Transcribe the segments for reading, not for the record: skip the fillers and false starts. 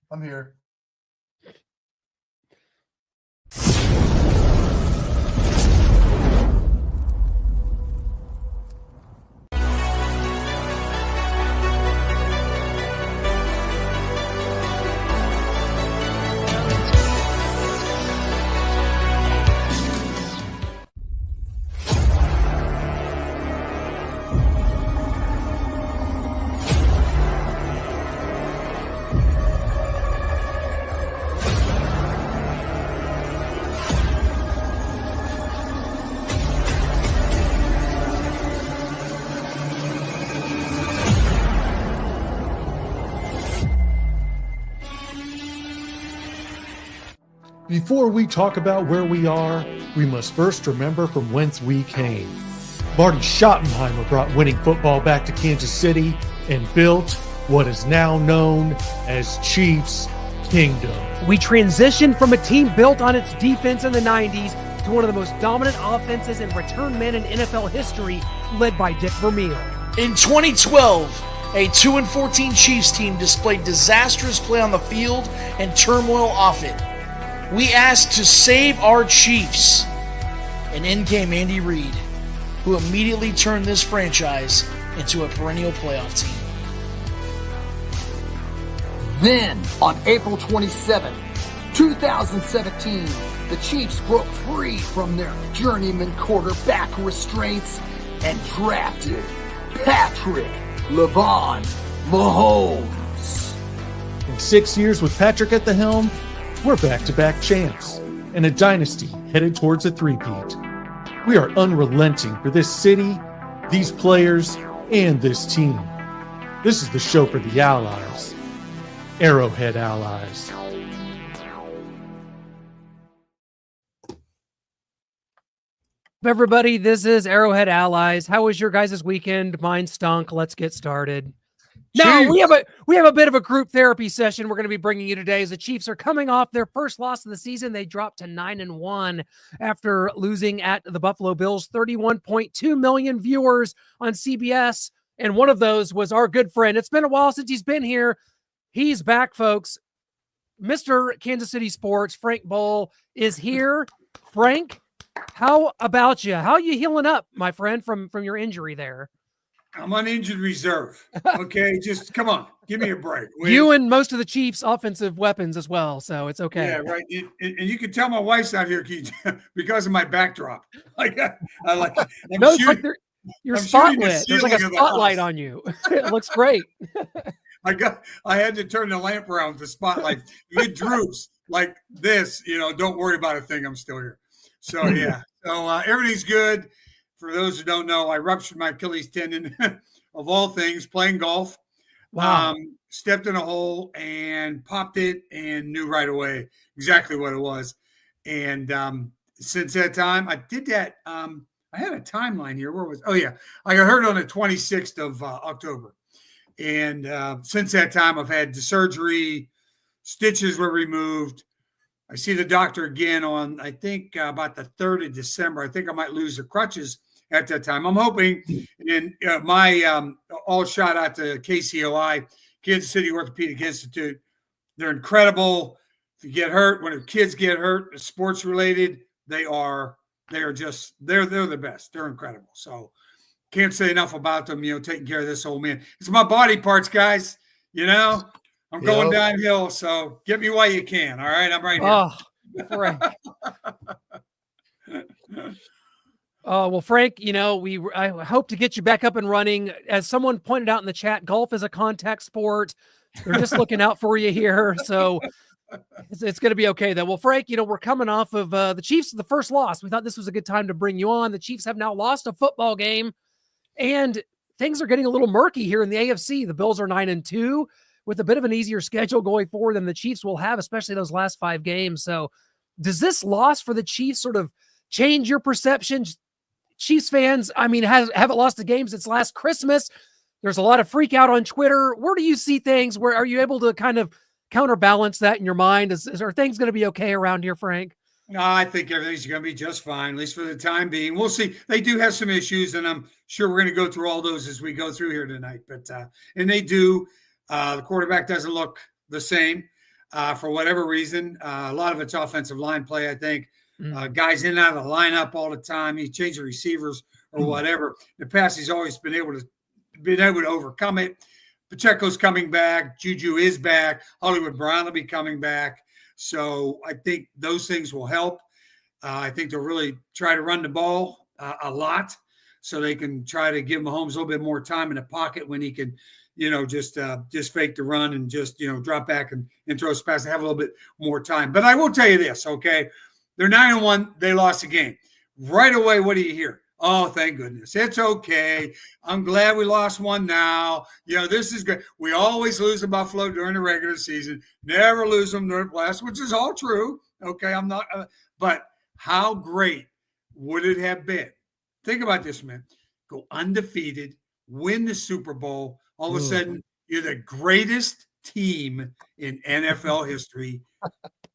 I'm here. Before we talk about where we are, we must first remember from whence we came. Marty Schottenheimer brought winning football back to Kansas City and built what is now known as Chiefs Kingdom. We transitioned from a team built on its defense in the 90s to one of the most dominant offenses and return men in NFL history, led by Dick Vermeil. In 2012, a 2-14 Chiefs team displayed disastrous play on the field and turmoil off it. We asked to save our Chiefs, and in came Andy Reid, who immediately turned this franchise into a perennial playoff team. Then, on April 27, 2017, the Chiefs broke free from their journeyman quarterback restraints and drafted Patrick LeVon Mahomes. In 6 years with Patrick at the helm, we're back-to-back champs and a dynasty headed towards a three-peat. We are unrelenting for this city, these players, and this team. This is the show for the Allies. Arrowhead Allies. Everybody, this is Arrowhead Allies. How was your guys' weekend? Mine stunk. Let's get started. Now we have a bit of a group therapy session we're going to be bringing you today as the Chiefs are coming off their first loss of the season. They dropped to 9-1 after losing at the Buffalo Bills. 31.2 million viewers on CBS, and one of those was our good friend. It's been a while since he's been here. He's back, folks. Mr. Kansas City Sports, Frank Bowl, is here. Frank, how about you? How are you healing up, my friend, from your injury there? I'm on injured reserve. Okay, just come on, give me a break. You and most of the Chiefs' offensive weapons as well, so it's okay. Yeah, right. And you can tell my wife's not here because of my backdrop. Like, I'm it's like you're spotlit. There's like a spotlight on you. It looks great. I had to turn the lamp around with the spotlight. It droops like this. Don't worry about a thing. I'm still here. So yeah. So everything's good. For those who don't know, I ruptured my Achilles tendon, of all things, playing golf. Wow. Stepped in a hole and popped it and knew right away exactly what it was. And since that time, I did that. I had a timeline here. Where was? Oh, yeah. I got hurt on the 26th of October. And since that time, I've had the surgery. Stitches were removed. I see the doctor again on, I think, about the 3rd of December. I think I might lose the crutches at that time. I'm hoping, and my all shout out to KCOI, Kansas City Orthopedic Institute. They're incredible. If you get hurt, when kids get hurt, sports related, they're the best. They're incredible. So can't say enough about them, taking care of this old man. It's my body parts, guys. I'm going downhill, so get me while you can. All right, I'm right here. Oh, Frank. Well, Frank, I hope to get you back up and running. As someone pointed out in the chat, golf is a contact sport. They're just looking out for you here, so it's going to be okay, though. Well, Frank, we're coming off of the Chiefs' the first loss. We thought this was a good time to bring you on. The Chiefs have now lost a football game, and things are getting a little murky here in the AFC. The Bills are 9-2. With a bit of an easier schedule going forward than the Chiefs will have, especially those last 5 games. So does this loss for the Chiefs sort of change your perception? Chiefs fans, haven't lost a game since last Christmas. There's a lot of freak out on Twitter. Where do you see things? Where are you able to kind of counterbalance that in your mind? Are things going to be okay around here, Frank? No, I think everything's going to be just fine, at least for the time being. We'll see. They do have some issues, and I'm sure we're going to go through all those as we go through here tonight. But and they do. The quarterback doesn't look the same. for whatever reason. A lot of it's offensive line play, I think. Mm. Guys in and out of the lineup all the time. He's changing receivers or whatever. In the past, he's always been able to overcome it. Pacheco's coming back. Juju is back. Hollywood Brown will be coming back. So I think those things will help. I think they'll really try to run the ball a lot so they can try to give Mahomes a little bit more time in the pocket when he can, just fake the run and just, drop back and throw his pass and have a little bit more time. But I will tell you this, okay? They're 9-1. They lost the game. Right away, what do you hear? Oh, thank goodness. It's okay. I'm glad we lost one now. This is good. We always lose to Buffalo during the regular season. Never lose them during the playoffs, which is all true. Okay, I'm not but how great would it have been? Think about this, man. Go undefeated, win the Super Bowl. All of a sudden, you're the greatest team in NFL history.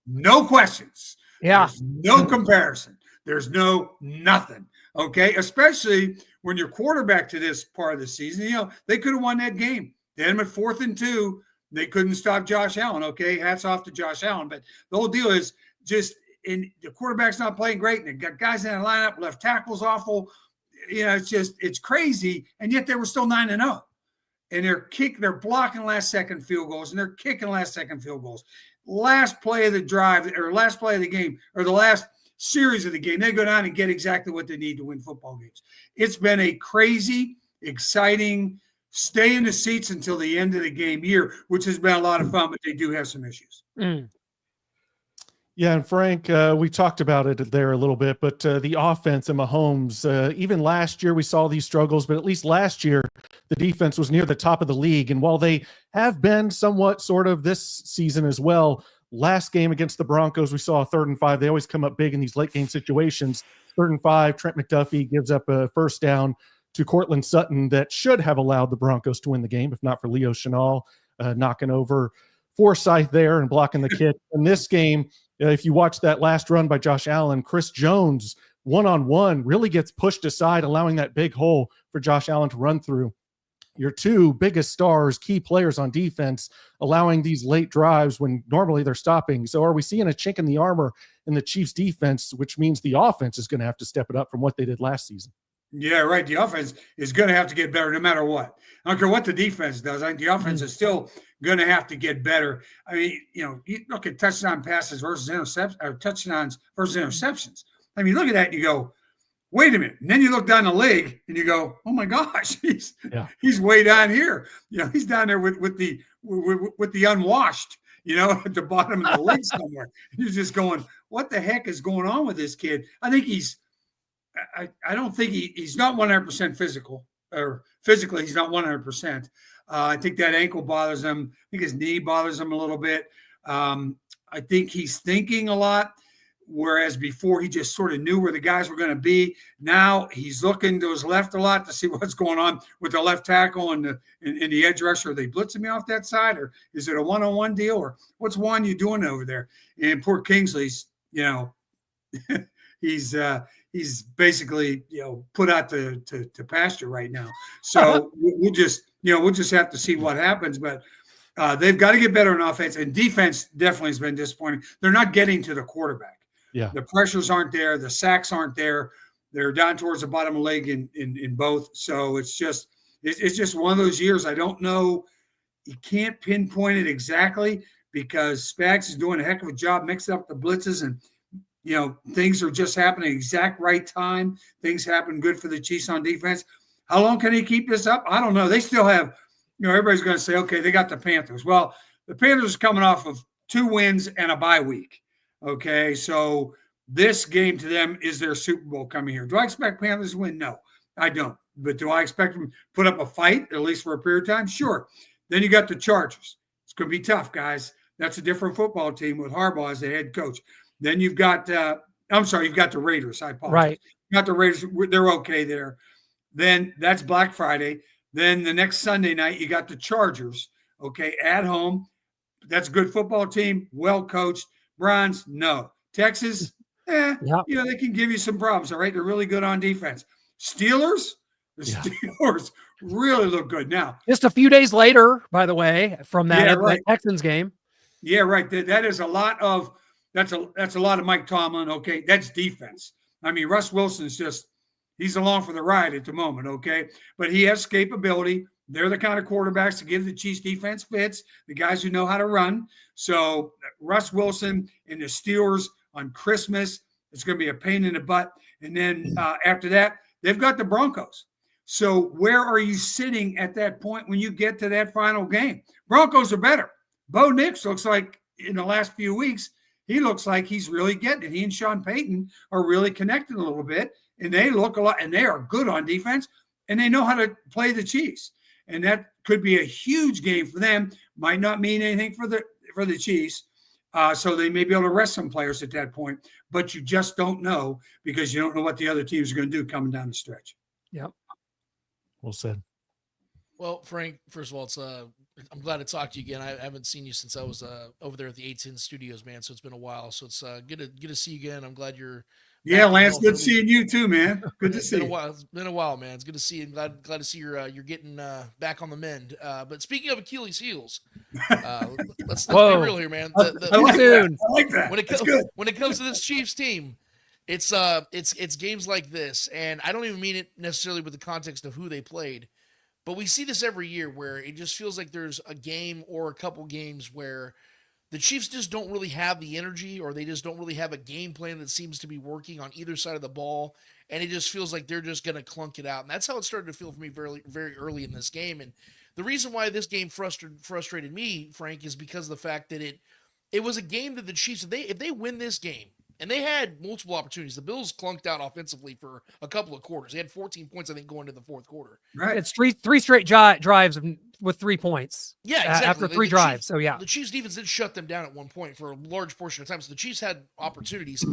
No questions. Yeah. There's no comparison. There's no nothing. Okay. Especially when you're quarterback to this part of the season, they could have won that game. They had them at 4th and 2. They couldn't stop Josh Allen. Okay. Hats off to Josh Allen. But the whole deal is just the quarterback's not playing great. And they got guys in the lineup, left tackles awful. It's crazy. And yet they were still 9-0. And they're blocking last second field goals and they're kicking last second field goals. Last play of the drive or last play of the game or the last series of the game, they go down and get exactly what they need to win football games. It's been a crazy, exciting, stay in the seats until the end of the game year, which has been a lot of fun, but they do have some issues. Yeah, and Frank, we talked about it there a little bit, but the offense and Mahomes, even last year we saw these struggles, but at least last year the defense was near the top of the league. And while they have been somewhat sort of this season as well, last game against the Broncos, we saw a 3rd and 5. They always come up big in these late game situations. 3rd and 5, Trent McDuffie gives up a first down to Cortland Sutton that should have allowed the Broncos to win the game, if not for Leo Chenal knocking over Forsythe there and blocking the kick. In this game, if you watch that last run by Josh Allen, Chris Jones, one-on-one, really gets pushed aside, allowing that big hole for Josh Allen to run through. Your two biggest stars, key players on defense, allowing these late drives when normally they're stopping. So are we seeing a chink in the armor in the Chiefs defense, which means the offense is going to have to step it up from what they did last season? Yeah, right. The offense is going to have to get better no matter what. I don't care what the defense does. I think the offense is still going to have to get better. I mean, you look at touchdown passes versus interceptions, or touchdowns versus interceptions. I mean, look at that and you go, wait a minute. And then you look down the league and you go, oh my gosh, he's way down here. He's down there with the unwashed, at the bottom of the league somewhere. You're just going, what the heck is going on with this kid? I think I don't think he's not 100% physical, or physically he's not 100%. I think that ankle bothers him. I think his knee bothers him a little bit. I think he's thinking a lot, whereas before he just sort of knew where the guys were going to be. Now he's looking to his left a lot to see what's going on with the left tackle and the edge rusher. Are they blitzing me off that side, or is it a one-on-one deal, or what's Juan you doing over there? And poor Kingsley's, he's basically put out to pasture right now. So we'll just have to see what happens. But they've got to get better in offense, and defense definitely has been disappointing. They're not getting to the quarterback. Yeah, the pressures aren't there. The sacks aren't there. They're down towards the bottom of the league in both. So it's just one of those years. I don't know. You can't pinpoint it exactly because Spags is doing a heck of a job mixing up the blitzes, and things are just happening exact right time. Things happen good for the Chiefs on defense. How long can he keep this up? I don't know. They still have, everybody's going to say, okay, they got the Panthers. Well, the Panthers are coming off of 2 wins and a bye week. Okay, so this game to them is their Super Bowl coming here. Do I expect Panthers to win? No, I don't. But do I expect them to put up a fight, at least for a period of time? Sure. Then you got the Chargers. It's going to be tough, guys. That's a different football team with Harbaugh as the head coach. Then you've got you've got the Raiders. I apologize. Right. You got the Raiders. They're okay there. Then that's Black Friday. Then the next Sunday night, you got the Chargers, okay, at home. That's a good football team, well coached. Browns, no. Texas, they can give you some problems, all right? They're really good on defense. Steelers really look good now. Just a few days later, by the way, from that Texans game. Yeah, right. That is a lot of that's a lot of Mike Tomlin. Okay, that's defense. I mean, Russ Wilson's just he's along for the ride at the moment. Okay, but he has capability. They're the kind of quarterbacks to give the Chiefs defense fits, the guys who know how to run. So Russ Wilson and the Steelers on Christmas, it's going to be a pain in the butt. And then after that, they've got the Broncos. So where are you sitting at that point when you get to that final game? Broncos are better. Bo Nix looks like in the last few weeks, he looks like he's really getting it. He and Sean Payton are really connected a little bit, and they look a lot, and they are good on defense, and they know how to play the Chiefs. And that could be a huge game for them. Might not mean anything for the Chiefs. So they may be able to rest some players at that point, but you just don't know because you don't know what the other teams are going to do coming down the stretch. Yep. Well said. Well, Frank, first of all, I'm glad to talk to you again. I haven't seen you since I was over there at the 810 studios, man. So it's been a while. So it's good to see you again. I'm glad you're. Yeah, Lance, good seeing you too, man. Good to see you. It's been a while, man. It's good to see you. Glad to see you're getting back on the mend. But speaking of Achilles' heels, let's be real here, man. I like that. When it comes to this Chiefs team, it's games like this, and I don't even mean it necessarily with the context of who they played, but we see this every year where it just feels like there's a game or a couple games where the Chiefs just don't really have the energy, or they just don't really have a game plan that seems to be working on either side of the ball, and it just feels like they're just going to clunk it out. And that's how it started to feel for me very, very early in this game. And the reason why this game frustrated me, Frank, is because of the fact that it was a game that the Chiefs, if they win this game, and they had multiple opportunities. The Bills clunked out offensively for a couple of quarters. They had 14 points, I think, going into the fourth quarter. Right. It's three straight drives with 3 points. Yeah, exactly. After three drives. So, yeah. The Chiefs' defense did shut them down at one point for a large portion of time. So the Chiefs had opportunities.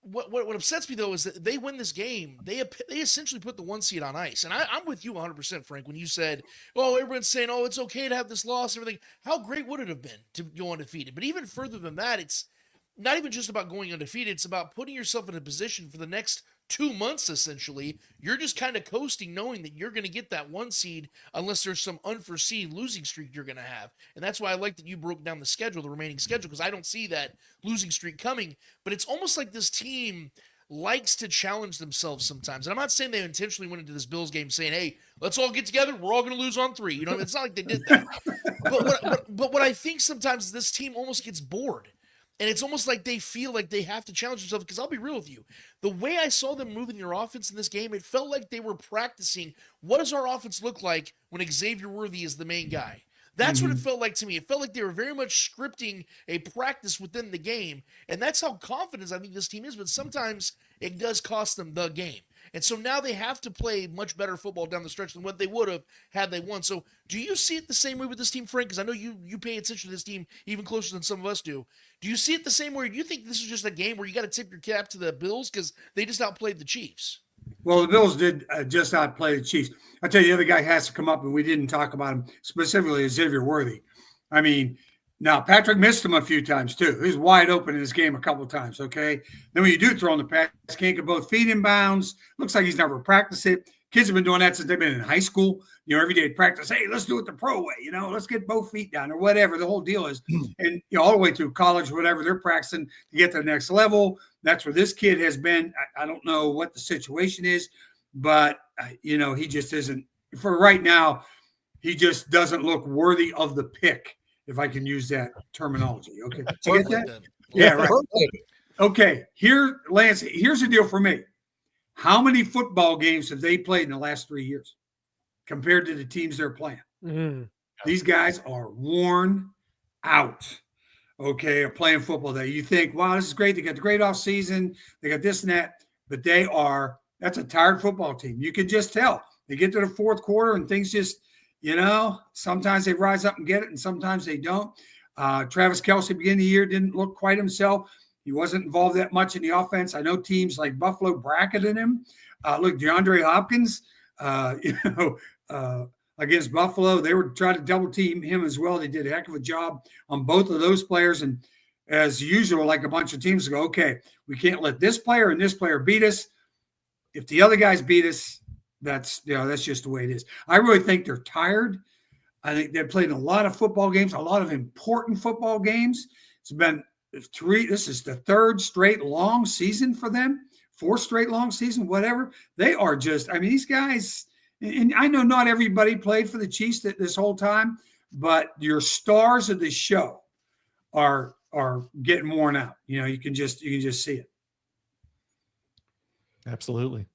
What upsets me, though, is that they win this game. They essentially put the 1 seed on ice. And I'm with you 100%, Frank, when you said, oh, everyone's saying, oh, it's okay to have this loss and everything. How great would it have been to go undefeated? But even further than that, it's not even just about going undefeated. It's about putting yourself in a position for the next 2 months, essentially. You're just kind of coasting, knowing that you're going to get that 1 seed unless there's some unforeseen losing streak you're going to have. And that's why I like that you broke down the remaining schedule, because I don't see that losing streak coming. But it's almost like this team likes to challenge themselves sometimes. And I'm not saying they intentionally went into this Bills game saying, hey, let's all get together. We're all going to lose on 3. You know, it's not like they did that. But what I think sometimes is this team almost gets bored. And it's almost like they feel like they have to challenge themselves, because I'll be real with you. The way I saw them moving their offense in this game, it felt like they were practicing, what does our offense look like when Xavier Worthy is the main guy? That's what it felt like to me. It felt like they were very much scripting a practice within the game. And that's how confident I think this team is. But sometimes it does cost them the game. And so now they have to play much better football down the stretch than what they would have had they won. So do you see it the same way with this team, Frank? Because I know you pay attention to this team even closer than some of us do. Do you see it the same way? Or do you think this is just a game where you got to tip your cap to the Bills because they just outplayed the Chiefs? Well, the Bills did just outplay the Chiefs. I tell you, the other guy has to come up, and we didn't talk about him specifically, Xavier Worthy. I mean, now Patrick missed him a few times too. He was wide open in this game a couple of times. Okay, then when you do throw in the pass, can't get both feet in bounds. Looks like he's never practiced it. Kids have been doing that since they've been in high school. You know, every day practice. Hey, let's do it the pro way. You know, let's get both feet down or whatever the whole deal is. And you know, all the way through college, whatever they're practicing to get to the next level. That's where this kid has been. I don't know what the situation is, but you know, he just isn't. For right now, he just doesn't look worthy of the pick, if I can use that terminology. Okay, did you get that? Yeah, right. Okay, Lance. Here's the deal for me. How many football games have they played in the last 3 years compared to the teams they're playing? These guys are worn out, okay, of playing football. That you think, wow, this is great. They got the great off season. They got this and that. But that's a tired football team. You can just tell. They get to the fourth quarter and things just, you know, sometimes they rise up and get it and sometimes they don't. Travis Kelce, beginning of the year, didn't look quite himself. He wasn't involved that much in the offense. I know teams like Buffalo bracketed him. Look, DeAndre Hopkins, against Buffalo, they were trying to double team him as well. They did a heck of a job on both of those players. And as usual, like a bunch of teams go, okay, we can't let this player and this player beat us. If the other guys beat us, that's just the way it is. I really think they're tired. I think they've played a lot of football games, a lot of important football games. It's been this is the third straight long season for them, fourth straight long season, whatever. They are just, I mean, these guys, and I know not everybody played for the Chiefs this whole time, but your stars of the show are getting worn out. You can just see it. Absolutely.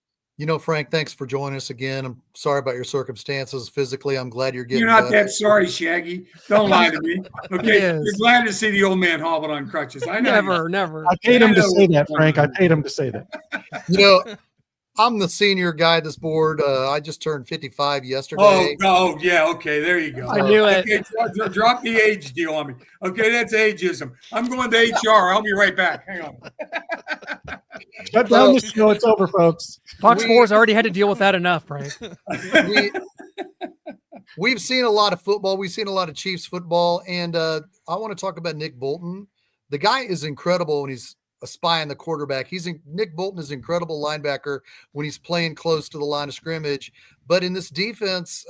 Frank, thanks for joining us again. I'm sorry about your circumstances physically. I'm glad you're getting You're not better. that sorry, Shaggy. Don't lie to me. Okay. You're glad to see the old man hobbled on crutches. I know. Never. I paid him to say that, Frank. I paid him to say that. I'm the senior guy at this board. I just turned 55 yesterday. Oh, yeah. Okay, there you go. I knew it. Okay, drop the age deal on me. Okay, that's ageism. I'm going to HR. I'll be right back. Hang on. Shut down the show. It's over, folks. Fox Sports already had to deal with that enough, Frank. We've seen a lot of football. We've seen a lot of Chiefs football, and I want to talk about Nick Bolton. The guy is incredible when he's a spy on the quarterback. Nick Bolton is an incredible linebacker when he's playing close to the line of scrimmage. But in this defense,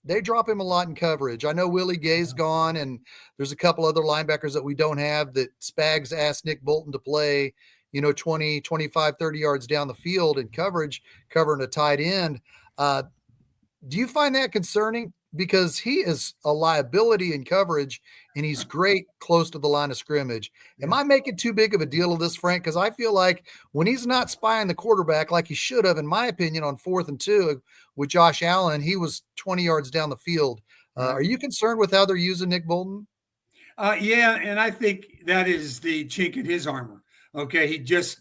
they drop him a lot in coverage. I know Willie Gay's gone, and there's a couple other linebackers that we don't have that Spags asked Nick Bolton to play, 20, 25, 30 yards down the field in coverage, covering a tight end. Do you find that concerning? Because he is a liability in coverage, and he's great close to the line of scrimmage. Am I making too big of a deal of this, Frank? Because I feel like when he's not spying the quarterback like he should have, in my opinion, on 4th and 2 with Josh Allen, he was 20 yards down the field. Are you concerned with how they're using Nick Bolton? Yeah, and I think that is the chink in his armor. Okay, he just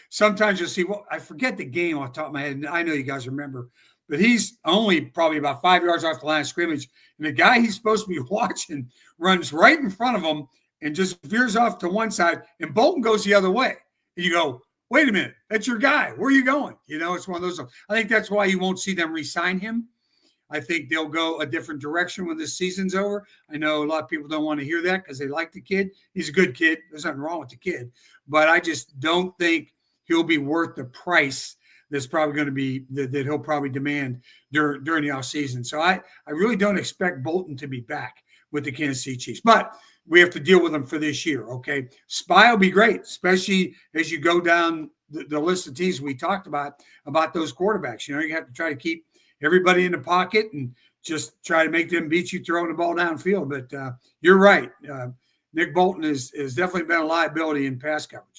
sometimes you'll see. Well, I forget the game off the top of my head, and I know you guys remember. But he's only probably about 5 yards off the line of scrimmage. And the guy he's supposed to be watching runs right in front of him and just veers off to one side. And Bolton goes the other way. And you go, wait a minute, that's your guy. Where are you going? It's one of those. I think that's why you won't see them re-sign him. I think they'll go a different direction when this season's over. I know a lot of people don't want to hear that because they like the kid. He's a good kid. There's nothing wrong with the kid. But I just don't think he'll be worth the price that's probably going to be that he'll probably demand during the offseason. So I really don't expect Bolton to be back with the Kansas City Chiefs, but we have to deal with him for this year. Okay. Spy will be great, especially as you go down the list of teams we talked about those quarterbacks. You have to try to keep everybody in the pocket and just try to make them beat you throwing the ball downfield. But you're right. Nick Bolton has definitely been a liability in pass coverage.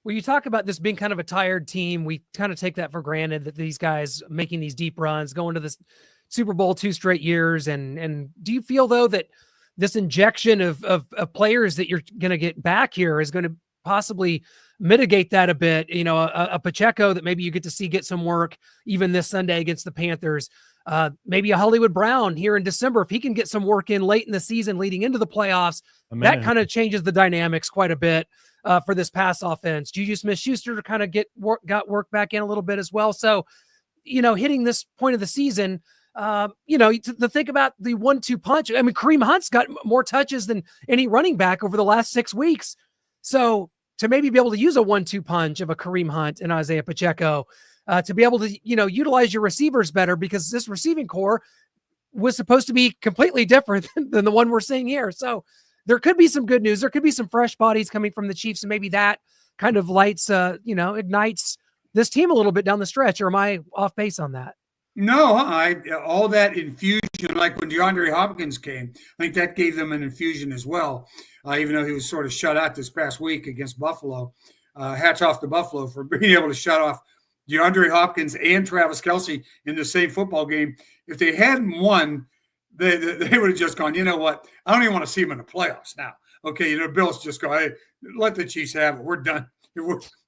Well, you talk about this being kind of a tired team. We kind of take that for granted that these guys making these deep runs, going to this Super Bowl 2 straight years. And do you feel, though, that this injection of players that you're going to get back here is going to possibly mitigate that a bit? A Pacheco that maybe you get to see get some work even this Sunday against the Panthers. Maybe a Hollywood Brown here in December, if he can get some work in late in the season leading into the playoffs, that kind of changes the dynamics quite a bit. For this pass offense. Juju Smith-Schuster kind of got work back in a little bit as well. So, hitting this point of the season, to think about the 1-2 punch. I mean, Kareem Hunt's got more touches than any running back over the last 6 weeks. So to maybe be able to use a 1-2 punch of a Kareem Hunt and Isaiah Pacheco, to be able to, utilize your receivers better, because this receiving core was supposed to be completely different than the one we're seeing here. So there could be some good news. There could be some fresh bodies coming from the Chiefs, and maybe that kind of ignites this team a little bit down the stretch. Or am I off base on that? No, all that infusion, like when DeAndre Hopkins came, I think that gave them an infusion as well, even though he was sort of shut out this past week against Buffalo. Hats off to Buffalo for being able to shut off DeAndre Hopkins and Travis Kelce in the same football game. If they hadn't won, they would have just gone, you know what? I don't even want to see them in the playoffs now. Okay, Bills just go, hey, let the Chiefs have it. We're done.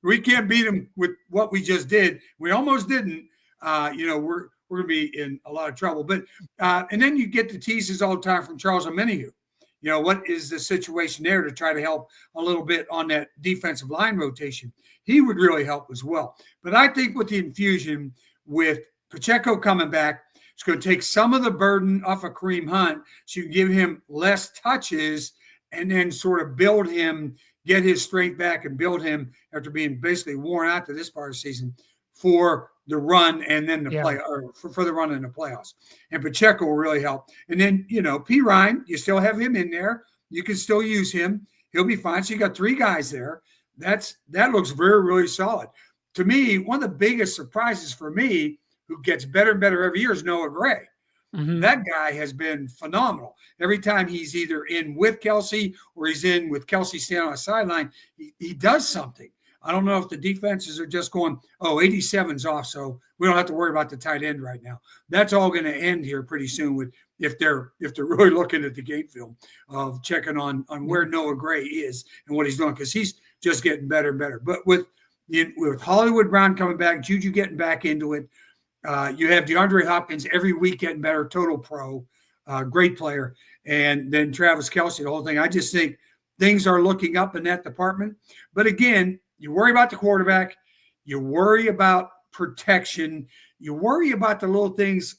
We can't beat them with what we just did. We almost didn't. We're going to be in a lot of trouble. But and then you get the teases all the time from Charles Omenihu. What is the situation there to try to help a little bit on that defensive line rotation? He would really help as well. But I think with the infusion, with Pacheco coming back, it's going to take some of the burden off of Kareem Hunt, so you can give him less touches and then sort of build him, get his strength back and build him after being basically worn out to this part of the season for the run and then the play, or for the run in the playoffs. And Pacheco will really help. And then, P. Ryan, you still have him in there. You can still use him. He'll be fine. So you got 3 guys there. That looks very, really solid. To me, one of the biggest surprises for me, who gets better and better every year, is Noah Gray. Mm-hmm. That guy has been phenomenal. Every time he's either in with Kelsey or he's in with Kelsey standing on the sideline, he does something. I don't know if the defenses are just going, 87's off, so we don't have to worry about the tight end right now. That's all going to end here pretty soon with if they're really looking at the game film of checking on where Noah Gray is and what he's doing, because he's just getting better and better. But with Hollywood Brown coming back, Juju getting back into it, you have DeAndre Hopkins every week getting better, total pro, great player, and then Travis Kelce, the whole thing. I just think things are looking up in that department. But again, you worry about the quarterback, you worry about protection, you worry about the little things.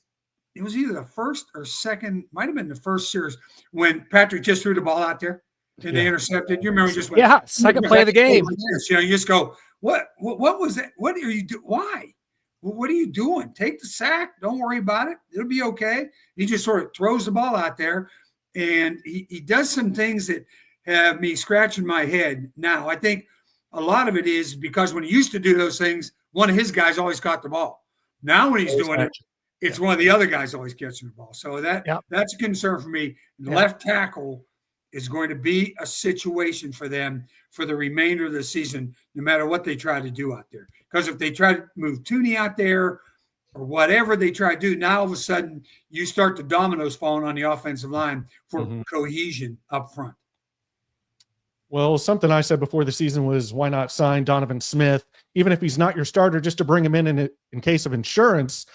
It was either the first or second, might have been the first series when Patrick just threw the ball out there and they intercepted. You remember, he just went, second play of the game. You just go, what was that? What are you doing? Why? What are you doing? Take the sack. Don't worry about it. It'll be okay. He just sort of throws the ball out there, and he does some things that have me scratching my head now. I think a lot of it is because when he used to do those things, one of his guys always caught the ball. Now when he's doing it, it's one of the other guys always catching the ball. So that's a concern for me. The left tackle is going to be a situation for them for the remainder of the season, no matter what they try to do out there. Because if they try to move Tooney out there or whatever they try to do, now all of a sudden you start the dominoes falling on the offensive line for cohesion up front. Well, something I said before the season was, why not sign Donovan Smith, even if he's not your starter, just to bring him in case of insurance,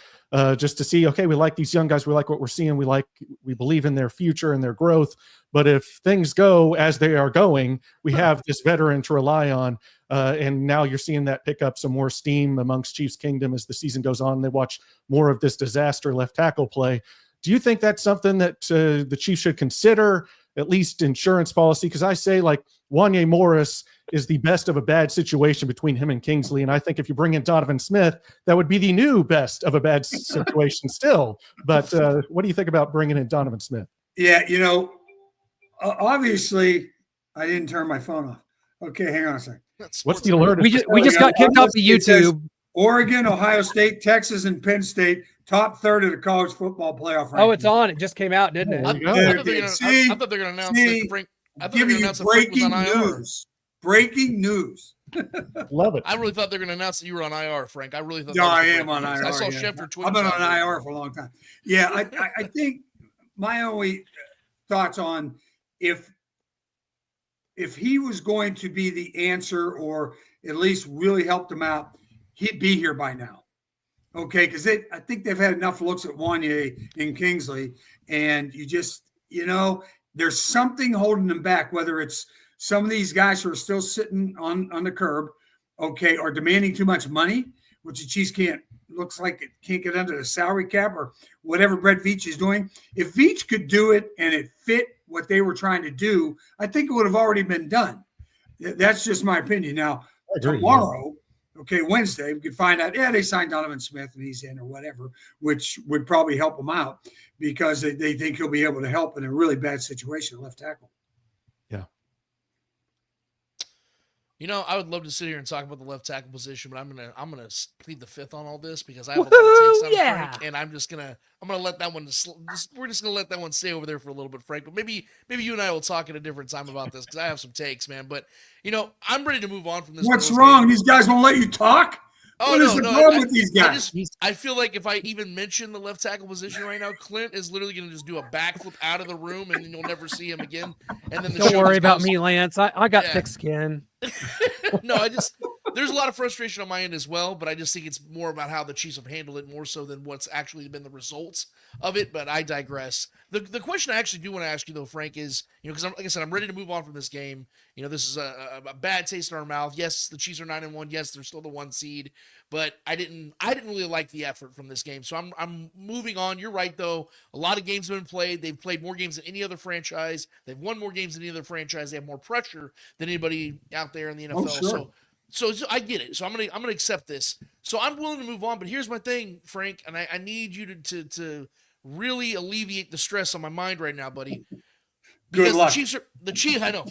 just to see, okay, we like these young guys. We like what we're seeing. We believe in their future and their growth. But if things go as they are going, we have this veteran to rely on. And now you're seeing that pick up some more steam amongst Chiefs Kingdom as the season goes on. They watch more of this disaster left tackle play. Do you think that's something that the Chiefs should consider, at least insurance policy? Because I say, like, Wanye Morris is the best of a bad situation between him and Kingsley. And I think if you bring in Donovan Smith, that would be the new best of a bad situation still. But what do you think about bringing in Donovan Smith? Yeah, obviously, I didn't turn my phone off. Okay, hang on a second. What's the alert? We just got kicked off the YouTube. Oregon, Ohio State, Texas, and Penn State, top third of the college football playoff ranking. Oh, it's on. It just came out, didn't it? I thought they were going to announce that Frank. I thought they were going to announce that Frank was on IR. Breaking news. Love it. I really thought they were going to announce that you were on IR, Frank. I really thought. No, I am on IR. I saw Schefter tweet. I've been on IR for a long time. Yeah, I think my only thoughts on if he was going to be the answer or at least really help them out, he'd be here by now. Okay, because I think they've had enough looks at Wanye and Kingsley, and you just, there's something holding them back, whether it's some of these guys who are still sitting on the curb, okay, or demanding too much money, which the Chiefs looks like it can't get under the salary cap, or whatever Brett Veach is doing. If Veach could do it and it fit what they were trying to do, I think it would have already been done. That's just my opinion. Now, tomorrow, okay, Wednesday, we could find out, they signed Donovan Smith and he's in or whatever, which would probably help him out because they think he'll be able to help in a really bad situation at left tackle. Yeah. I would love to sit here and talk about the left tackle position, but I'm gonna plead the fifth on all this because I have a lot of takes on Frank, and I'm gonna let that one. We're just gonna let that one stay over there for a little bit, Frank. But maybe you and I will talk at a different time about this because I have some takes, man. But I'm ready to move on from this. What's wrong? These guys won't let you talk. What is the problem with these guys? I feel like if I even mention the left tackle position right now, Clint is literally going to just do a backflip out of the room, and then you'll never see him again. And then don't worry about me, Lance. I got thick skin. No, there's a lot of frustration on my end as well, but I just think it's more about how the Chiefs have handled it more so than what's actually been the results of it. But I digress. The question I actually do want to ask you though, Frank, is because like I said, I'm ready to move on from this game. This is a bad taste in our mouth. Yes, the Chiefs are 9-1. Yes, they're still the 1 seed, but I didn't really like the effort from this game. So I'm moving on. You're right though. A lot of games have been played. They've played more games than any other franchise. They've won more games than any other franchise. They have more pressure than anybody out there in the NFL. Oh, sure. So So I get it. So I'm gonna accept this. So I'm willing to move on. But here's my thing, Frank, and I need you to really alleviate the stress on my mind right now, buddy. Good Because luck. the Chiefs. I know.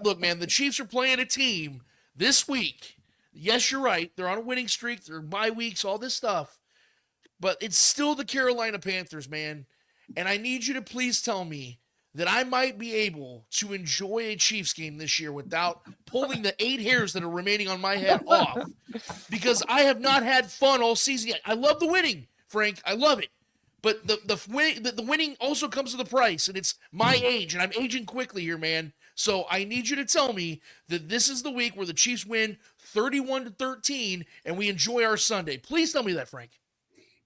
Look, man, the Chiefs are playing a team this week. Yes, you're right. They're on a winning streak. They're bye weeks, all this stuff. But it's still the Carolina Panthers, man. And I need you to please tell me that I might be able to enjoy a Chiefs game this year without pulling the 8 hairs that are remaining on my head off, because I have not had fun all season yet. I love the winning, Frank. I love it. But the winning also comes with a price, and it's my age, and I'm aging quickly here, man. So I need you to tell me that this is the week where the Chiefs win 31-13, and we enjoy our Sunday. Please tell me that, Frank.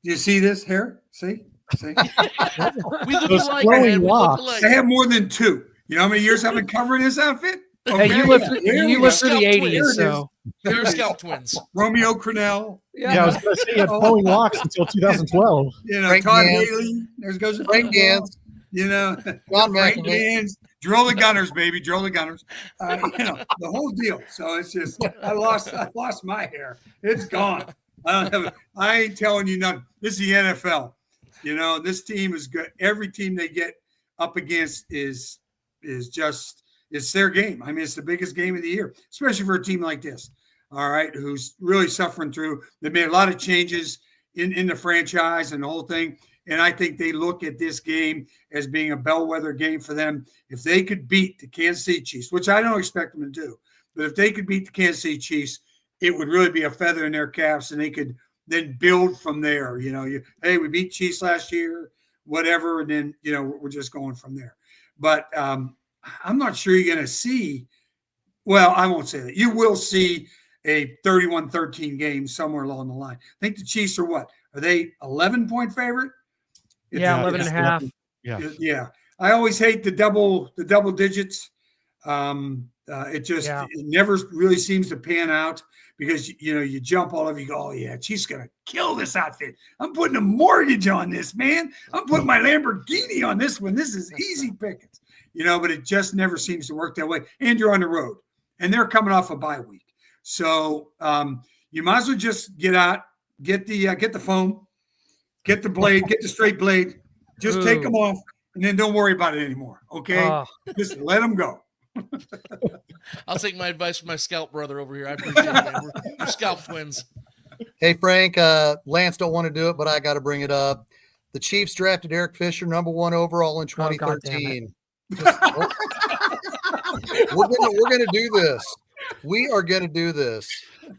You see this hair? See? We look Those alike, flowing man. We look locks. alike. I have more than 2. You know how many years I've been covering this outfit? Hey, you lived through the Scalp 80s, twins. so They're scalp twins. Romeo Crennel. Yeah, I was going to say he had flowing locks until 2012. You know, Frank Todd Gans. Haley. There goes Frank Gans. You know, John Frank McAfee. Gans. Drill the Gunners, baby. Drill the Gunners. You know, the whole deal. So it's just, I lost my hair. It's gone. I ain't telling you nothing. This is the NFL. You know, this team is good. Every team they get up against is just, it's their game. I mean, it's the biggest game of the year, especially for a team like this. All right, who's really suffering through. They made a lot of changes in the franchise and the whole thing. And I think they look at this game as being a bellwether game for them. If they could beat the Kansas City Chiefs, which I don't expect them to do, but if they could beat the Kansas City Chiefs, it would really be a feather in their caps, and they could then build from there. You know, hey, we beat Chiefs last year, whatever, and then, you know, we're just going from there. But I'm not sure you're going to see, well, I won't say that. You will see a 31-13 game somewhere along the line. I think the Chiefs are what? Are they 11-point favorite? yeah, 11 and a half. Yeah. Yeah. I always hate the double digits. It never really seems to pan out because, you know, you jump all over, you go, oh, yeah, Chiefs going to kill this outfit. I'm putting a mortgage on this, man. I'm putting my Lamborghini on this one. This is easy pickings, you know, but it just never seems to work that way. And you're on the road, and they're coming off a bye week. So you might as well just get out, get the foam, get the blade, get the straight blade, just take them off, and then don't worry about it anymore. Okay, just let them go. I'll take my advice from my scalp brother over here. I appreciate it, man. We're scalp twins. Hey, Frank, Lance don't want to do it, but I got to bring it up. The Chiefs drafted Eric Fisher, number 1 overall in 2013. We're gonna do this. We are going to do this.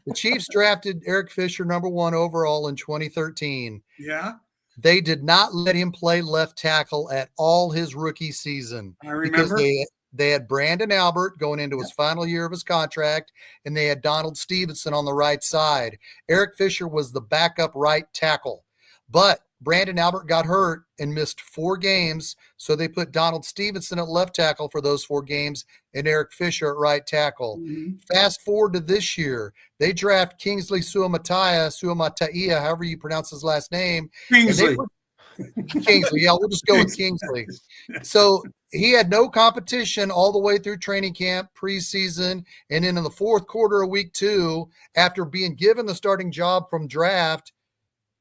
The Chiefs drafted Eric Fisher, number 1 overall in 2013. Yeah. They did not let him play left tackle at all his rookie season. I remember. Because they had Brandon Albert going into his final year of his contract, and they had Donald Stevenson on the right side. Eric Fisher was the backup right tackle. But Brandon Albert got hurt and missed 4 games, so they put Donald Stevenson at left tackle for those 4 games and Eric Fisher at right tackle. Mm-hmm. Fast forward to this year, they draft Kingsley Suamataia, however you pronounce his last name. Kingsley. Kingsley, yeah, we'll just go with Kingsley. So he had no competition all the way through training camp, preseason, and then in the fourth quarter of week 2, after being given the starting job from draft,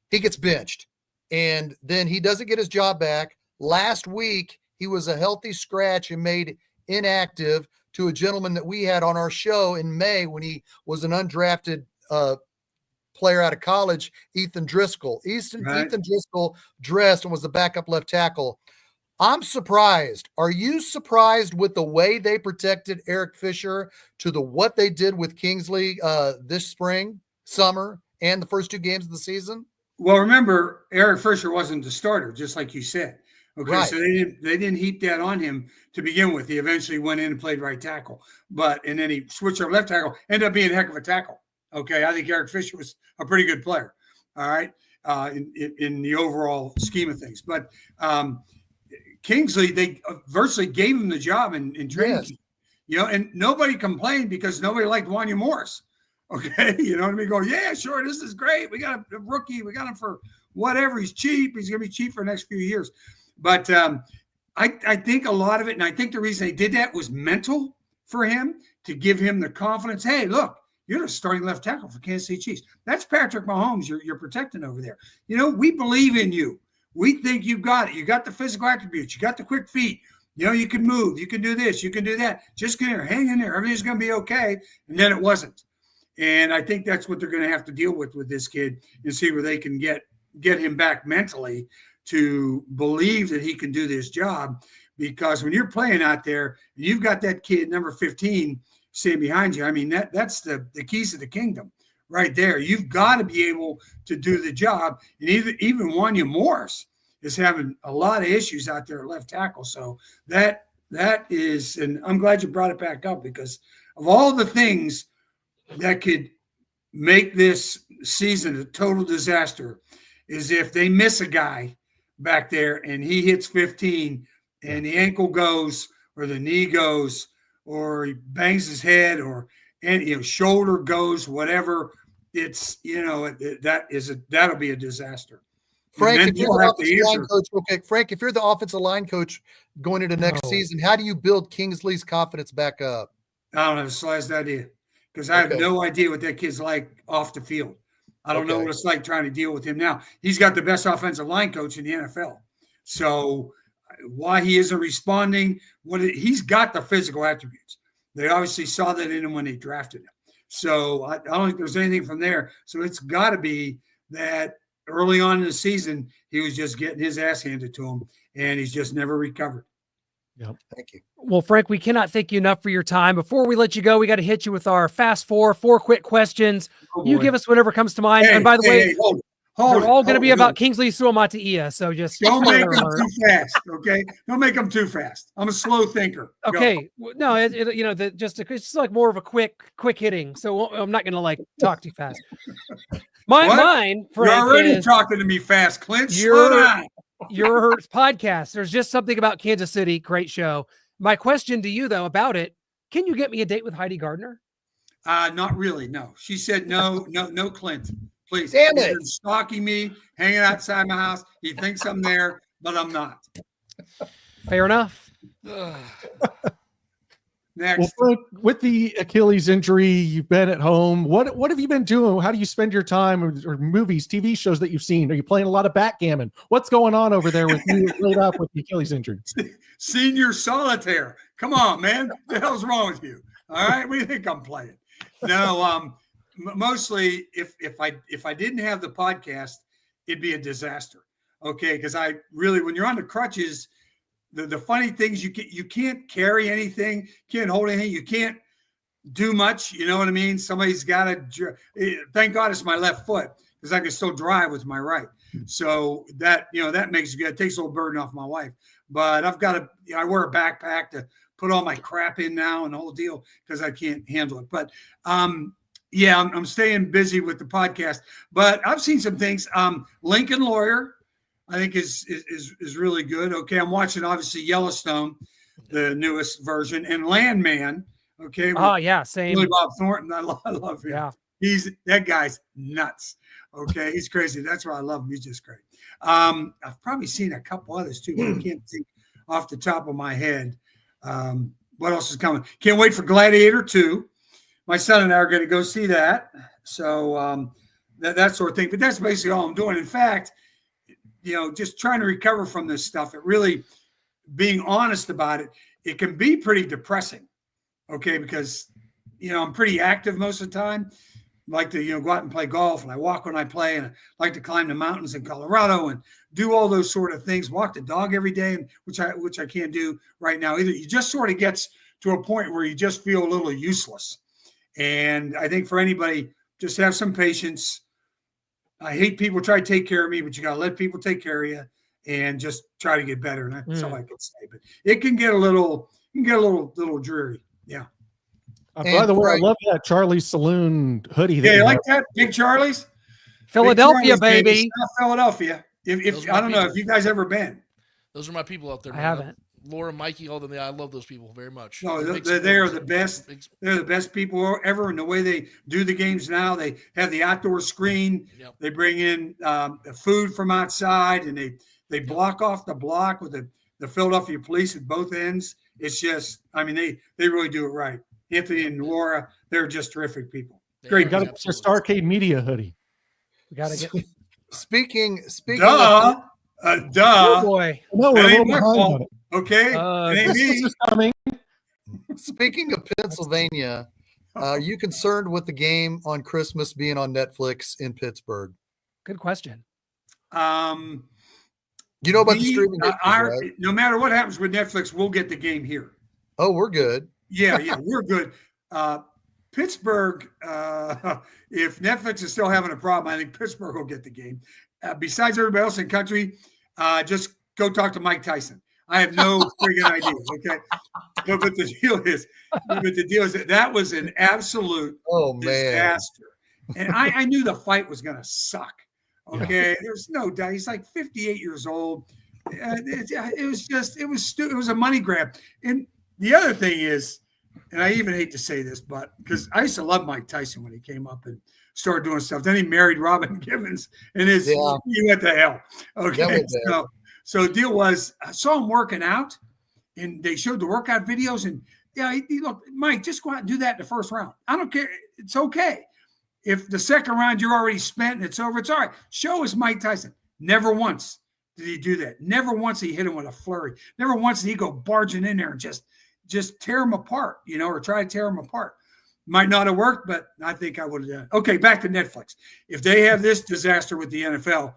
he gets benched. And then he doesn't get his job back. Last week, he was a healthy scratch and made inactive to a gentleman that we had on our show in May when he was an undrafted player out of college, Ethan Driscoll. Ethan Driscoll dressed and was the backup left tackle. I'm surprised. Are you surprised with the way they protected Eric Fisher to what they did with Kingsley this summer, and the first 2 games of the season? Well, remember, Eric Fisher wasn't the starter, just like you said. Okay, right. So they didn't heap that on him to begin with. He eventually went in and played right tackle, and then he switched over left tackle. Ended up being a heck of a tackle. Okay, I think Eric Fisher was a pretty good player. All right, in the overall scheme of things, but Kingsley, they virtually gave him the job in training. Yes. You know, and nobody complained because nobody liked Wanya Morris. Okay, you know what I mean? Go, yeah, sure, this is great. We got a rookie. We got him for whatever. He's cheap. He's going to be cheap for the next few years. But I think a lot of it, and I think the reason they did that was mental for him, to give him the confidence. Hey, look, You're the starting left tackle for Kansas City Chiefs. That's Patrick Mahomes you're protecting over there. We believe in you. We think you've got it. You got the physical attributes. You got the quick feet. You can move. You can do this. You can do that. Just get in there. Hang in there. Everything's going to be okay. And then it wasn't. And I think that's what they're going to have to deal with this kid and see where they can get him back mentally to believe that he can do this job. Because when you're playing out there, and you've got that kid, number 15, sitting behind you, I mean, that's the keys to the kingdom right there. You've got to be able to do the job. And even Wanya Morris is having a lot of issues out there at left tackle. So that is, and I'm glad you brought it back up, because of all the things that could make this season a total disaster is if they miss a guy back there and he hits 15 and the ankle goes or the knee goes or he bangs his head or shoulder goes, whatever. It's that'll be a disaster. Frank, if you're the offensive line coach, Frank, if you're the offensive line coach going into next season, how do you build Kingsley's confidence back up? I don't have the slightest idea, because I have no idea what that kid's like off the field. I don't know what it's like trying to deal with him now. He's got the best offensive line coach in the NFL. So why he isn't responding, he's got the physical attributes. They obviously saw that in him when they drafted him. So I don't think there's anything from there. So it's got to be that early on in the season, he was just getting his ass handed to him, and he's just never recovered. Yep. Thank you. Well, Frank, we cannot thank you enough for your time. Before we let you go, we got to hit you with our fast four quick questions. You give us whatever comes to mind. And by the way, they're all going to be about Kingsley Suamataia. So just don't make them too fast, okay? Don't make them too fast. I'm a slow thinker. Okay. No, it's just like more of a quick hitting. So I'm not going to talk too fast. Mine, Frank, you're already talking to me fast, Clint. Slow down. Your podcast. There's just something about Kansas City. Great show. My question to you, though, about it: can you get me a date with Heidi Gardner? Not really. No, she said no, Clint. Please. Damn He's it! been stalking me, hanging outside my house. He thinks I'm there, but I'm not. Fair enough. Next. Well, Frank, with the Achilles injury, you've been at home. What have you been doing? How do you spend your time, or movies, TV shows that you've seen? Are you playing a lot of backgammon? What's going on over there with you laid up with the Achilles injury? Senior solitaire. Come on, man. What the hell's wrong with you? All right. What do you think I'm playing? No, mostly if I didn't have the podcast, it'd be a disaster. Okay. Because when you're on the crutches, the funny things, you can't carry anything, can't hold anything, you can't do much. You know what I mean? Somebody's got to. Thank God it's my left foot, because I can still drive with my right. So that makes it good. It takes a little burden off my wife. But I've got to. I wear a backpack to put all my crap in now and the whole deal, because I can't handle it. But I'm staying busy with the podcast. But I've seen some things. Lincoln Lawyer, I think is really good. Okay, I'm watching obviously Yellowstone, the newest version, and Landman. Okay. Oh yeah, same. Billy Bob Thornton, I love him. Yeah, that guy's nuts. Okay, he's crazy. That's why I love him. He's just great. I've probably seen a couple others too, but I can't think off the top of my head. What else is coming? Can't wait for Gladiator 2. My son and I are going to go see that. So that sort of thing. But that's basically all I'm doing. In fact, just trying to recover from this stuff. It really, being honest about it, it can be pretty depressing. Okay, because I'm pretty active most of the time. I like to go out and play golf, and I walk when I play, and I like to climb the mountains in Colorado and do all those sort of things. Walk the dog every day, which I can't do right now either. You just sort of gets to a point where you just feel a little useless. And I think for anybody, just have some patience. I hate people try to take care of me, but you got to let people take care of you and just try to get better. And that's all I can say. But it can get a little dreary. Yeah. By the way, I love that Charlie's Saloon hoodie. Yeah, you like that? Big Charlie's? Philadelphia, Big Charlie's, baby. Philadelphia. If I don't know if you guys ever been. Those are my people out there. I haven't. Laura, Mikey, all of them. I love those people very much. No, they're the best. They're the best people ever. And the way they do the games now, they have the outdoor screen. Yep. They bring in food from outside, and they block off the block with the Philadelphia police at both ends. It's just, they really do it right. Anthony and Laura, they're just terrific people. Great. You got to get your Starcade Media hoodie. We got to get. Speaking Duh. Oh Duh. boy. No, we're That a little ain't my behind fault. on it. Okay. It ain't This me. is coming. Speaking of Pennsylvania, are you concerned with the game on Christmas being on Netflix in Pittsburgh? Good question. You know about the streaming issues, right? No matter what happens with Netflix, we'll get the game here. Oh, we're good. Yeah, we're good. Pittsburgh, if Netflix is still having a problem, I think Pittsburgh will get the game. Besides everybody else in the country, just go talk to Mike Tyson. I have no friggin' idea. Okay, but the deal is that was an absolute disaster, and I knew the fight was going to suck. Okay, there's no doubt. He's like 58 years old. It was a money grab. And the other thing is, and I even hate to say this, but because I used to love Mike Tyson when he came up and started doing stuff. Then he married Robin Givens, and he went to hell. Okay, so the deal was, I saw him working out, and they showed the workout videos, and he looked, Mike, just go out and do that in the first round. I don't care. It's okay. If the second round you're already spent and it's over, it's all right. Show us Mike Tyson. Never once did he do that. Never once he hit him with a flurry. Never once did he go barging in there and just tear him apart, or try to tear him apart. Might not have worked, but I think I would have done it. Okay, back to Netflix. If they have this disaster with the NFL,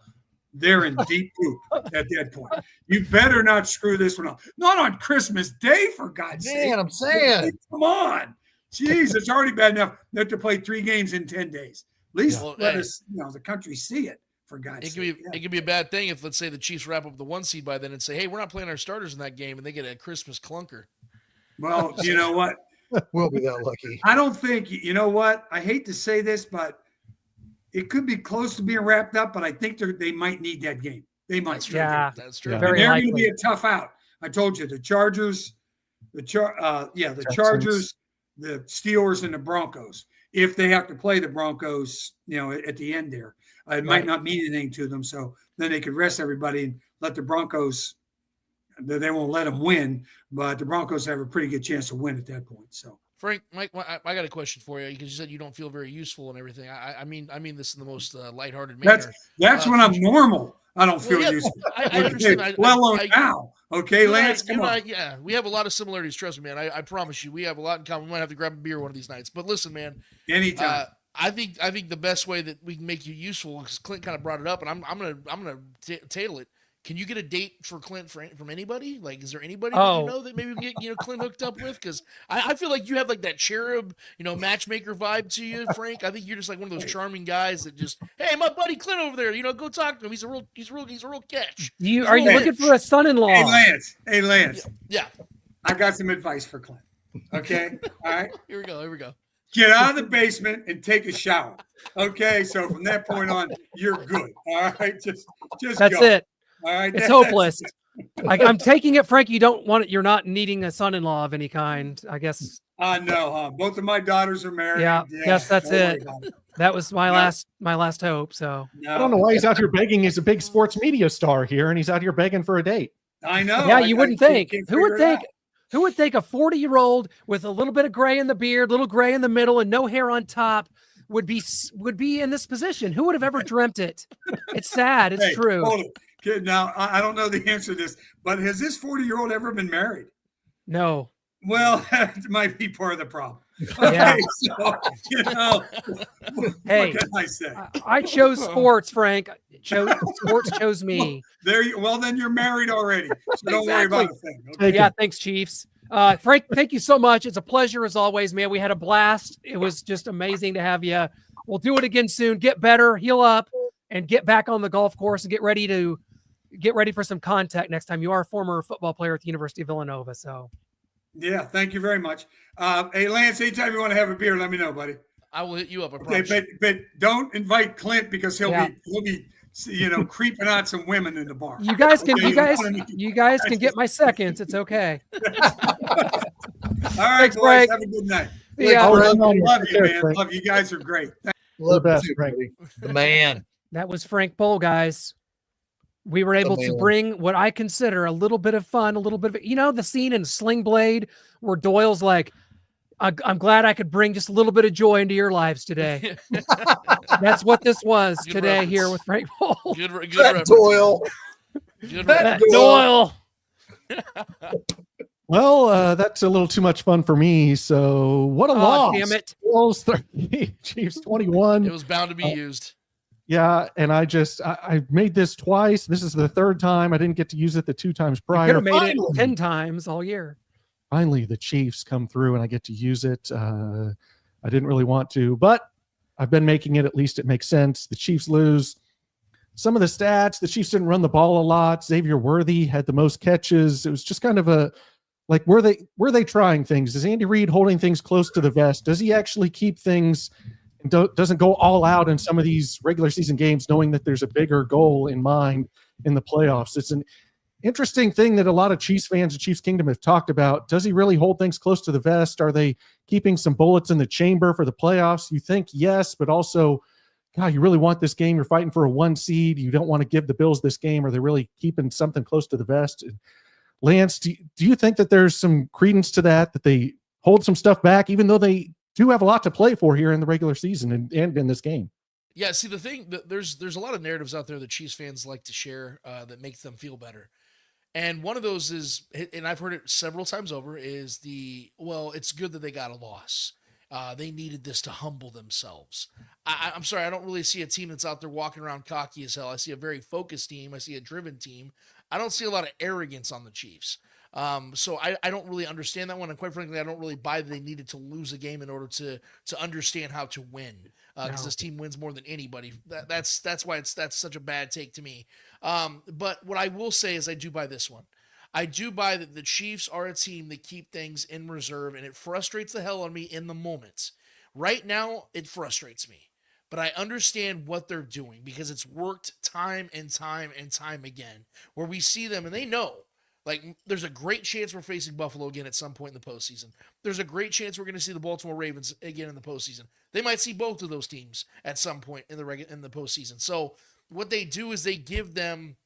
they're in deep poop at that point. You better not screw this one up. Not on Christmas Day, for God's sake. Man, I'm saying. Come on. Jeez, it's already bad enough that to play 3 games in 10 days. At least let us, the country see it, for God's sake. It could be a bad thing if, let's say, the Chiefs wrap up the 1 seed by then and say, hey, we're not playing our starters in that game, and they get a Christmas clunker. Well, you know what? We'll be that lucky. I don't think, you know what? I hate to say this, but it could be close to being wrapped up, but I think they might need that game. They might. That's true. Very they're likely. going to be a tough out. I told you, the Chargers, the Chargers, the Steelers, and the Broncos. If they have to play the Broncos, at the end there, it might not mean anything to them. So then they could rest everybody and let the Broncos. They won't let them win, but the Broncos have a pretty good chance to win at that point. So, Frank, Mike, I got a question for you because you said you don't feel very useful and everything. I mean this in the most lighthearted manner. That's when I'm normal. I don't feel useful. I understand. Now. Okay, Lance, come on. We have a lot of similarities. Trust me, man. I promise you, we have a lot in common. We might have to grab a beer one of these nights. But listen, man. Anytime. I think the best way that we can make you useful, because Clint kind of brought it up, and I'm gonna tail it. Can you get a date for Clint from anybody? Like, is there anybody that you know that maybe we can get Clint hooked up with? Because I feel like you have like that cherub, matchmaker vibe to you, Frank. I think you're just like one of those charming guys that just, hey, my buddy Clint over there, go talk to him. He's a real catch. Are you looking for a son-in-law? Hey Lance. Yeah. I got some advice for Clint. Okay. All right. Here we go. Get out of the basement and take a shower. Okay. So from that point on, you're good. All right. Just That's go. it. All right. It's hopeless. I'm taking it, Frank. You're not needing a son-in-law of any kind, I guess. No, huh? Both of my daughters are married. Yeah. Yes, that's it. That was my last hope. So I don't know why he's out here begging. He's a big sports media star here, and he's out here begging for a date. I know. Yeah, you wouldn't think. Who would think? Who would think a 40-year-old with a little bit of gray in the beard, little gray in the middle, and no hair on top would be in this position? Who would have ever dreamt it? It's sad. It's true. Hold it. Now, I don't know the answer to this, but has this 40-year-old ever been married? No. Well, that might be part of the problem. Okay, so, hey, what can I say? I chose sports, Frank. Sports chose me. Well, then you're married already, so don't worry about a thing. Okay? Yeah, thanks, Chiefs. Frank, thank you so much. It's a pleasure as always, man. We had a blast. It was just amazing to have you. We'll do it again soon. Get better, heal up, and get back on the golf course and get ready for some contact next time. You are a former football player at the University of Villanova, so. Yeah, thank you very much. Hey, Lance, anytime you want to have a beer, let me know, buddy. I will hit you up. I promise. But don't invite Clint because he'll be creeping on some women in the bar. You guys can get my seconds. It's okay. All right, thanks, boys. Frank. Have a good night. Yeah, love you, man. Frank. Love you guys are great. Love the best, you, Frank. the man. That was Frank Bowl, guys. We were able to bring what I consider a little bit of fun, a little bit of, the scene in Sling Blade where Doyle's like, I'm glad I could bring just a little bit of joy into your lives today. That's what this was Good today reference. here with Frank Bowl. Good Pat reference. Doyle. Good Pat reference. Doyle. Well, that's a little too much fun for me. So what a loss. Damn it. Bills 30, Chiefs 21. It was bound to be used. Yeah, and I made this twice. This is the third time. I didn't get to use it the 2 times You could prior. have made it 10 times all year. Finally, the Chiefs come through and I get to use it. I didn't really want to, but I've been making it. At least it makes sense. The Chiefs lose. Some of the stats, the Chiefs didn't run the ball a lot. Xavier Worthy had the most catches. It was just kind of a, like, were they trying things? Is Andy Reid holding things close to the vest? Does he actually keep things and doesn't go all out in some of these regular season games, knowing that there's a bigger goal in mind in the playoffs? It's an interesting thing that a lot of Chiefs fans and Chiefs Kingdom have talked about. Does he really hold things close to the vest? Are they keeping some bullets in the chamber for the playoffs? You think yes, but also, God, you really want this game. You're fighting for a 1 seed. You don't want to give the Bills this game. Are they really keeping something close to the vest? Lance, do you think that there's some credence to that they hold some stuff back, even though they do have a lot to play for here in the regular season and in this game? Yeah, see, the thing that there's a lot of narratives out there that Chiefs fans like to share that makes them feel better. And one of those is, and I've heard it several times over, is it's good that they got a loss. They needed this to humble themselves. I'm sorry, I don't really see a team that's out there walking around cocky as hell. I see a very focused team. I see a driven team. I don't see a lot of arrogance on the Chiefs. So I don't really understand that one. And quite frankly, I don't really buy that they needed to lose a game in order to understand how to win. Because this team wins more than anybody. That's why that's such a bad take to me. But what I will say is I do buy this one. I do buy that the Chiefs are a team that keep things in reserve, and it frustrates the hell out of me in the moment. Right now, it frustrates me. But I understand what they're doing because it's worked time and time and time again, where we see them and they know, like, there's a great chance we're facing Buffalo again at some point in the postseason. There's a great chance we're going to see the Baltimore Ravens again in the postseason. They might see both of those teams at some point in the postseason. So what they do is they give them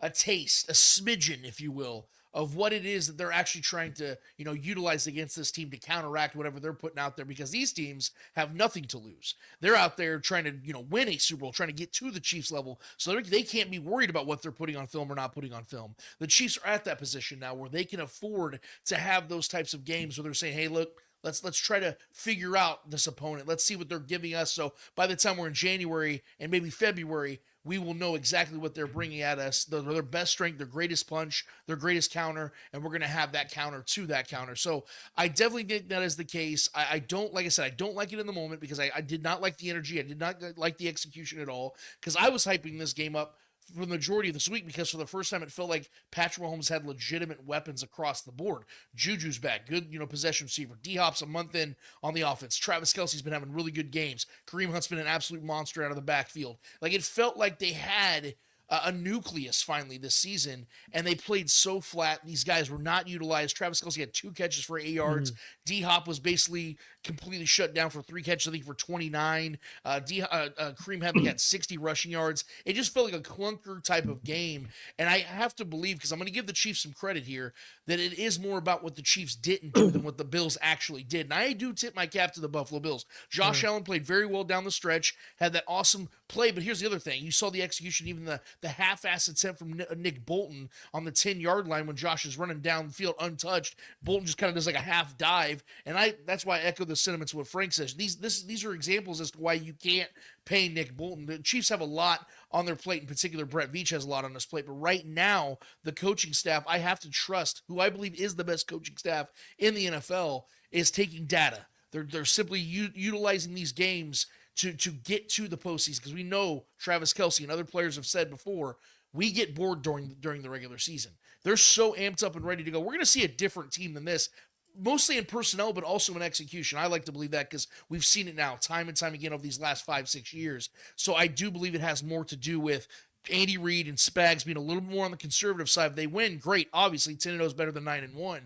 a taste, a smidgen, if you will, of what it is that they're actually trying to, utilize against this team to counteract whatever they're putting out there, because these teams have nothing to lose. They're out there trying to, win a Super Bowl, trying to get to the Chiefs level, so they can't be worried about what they're putting on film or not putting on film. The Chiefs are at that position now where they can afford to have those types of games where they're saying, hey, look, let's try to figure out this opponent. Let's see what they're giving us. So by the time we're in January and maybe February, we will know exactly what they're bringing at us, their best strength, their greatest punch, their greatest counter, and we're going to have that counter to that counter. So I definitely think that is the case. I don't, like I said, I don't like it in the moment because I did not like the energy. I did not like the execution at all because I was hyping this game up for the majority of this week because for the first time it felt like Patrick Mahomes had legitimate weapons across the board. Juju's back, good, possession receiver. D-Hop's a month in on the offense. Travis Kelce's been having really good games. Kareem Hunt's been an absolute monster out of the backfield. Like, it felt like they had a nucleus finally this season, and they played so flat. These guys were not utilized. Travis Kelce had 2 catches for 8 yards. D-Hop was basically completely shut down for 3 catches, I think, for 29. Kareem had 60 rushing yards. It just felt like a clunker type of game, and I have to believe, because I'm going to give the Chiefs some credit here, that it is more about what the Chiefs didn't do than what the Bills actually did. And I do tip my cap to the Buffalo Bills. Josh Allen played very well down the stretch, had that awesome play, but here's the other thing. You saw the execution, even the half-ass attempt from Nick Bolton on the 10-yard line when Josh is running down the field untouched. Bolton just kind of does like a half dive, and that's why I echo the sentiments of what Frank says. These are examples as to why you can't pay Nick Bolton. The Chiefs have a lot on their plate. In particular, Brett Veach has a lot on his plate, but right now, the coaching staff, I have to trust, who I believe is the best coaching staff in the NFL, is taking data. They're simply utilizing these games to get to the postseason, because we know Travis Kelce and other players have said before, we get bored during the regular season. They're so amped up and ready to go. We're going to see a different team than this, mostly in personnel, but also in execution. I like to believe that because we've seen it now time and time again over these last 5-6 years. So I do believe it has more to do with Andy Reid and Spags being a little more on the conservative side. If they win, great. Obviously, 10-0 is better than 9-1.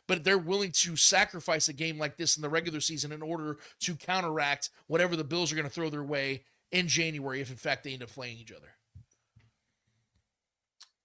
But they're willing to sacrifice a game like this in the regular season in order to counteract whatever the Bills are going to throw their way in January, if in fact they end up playing each other.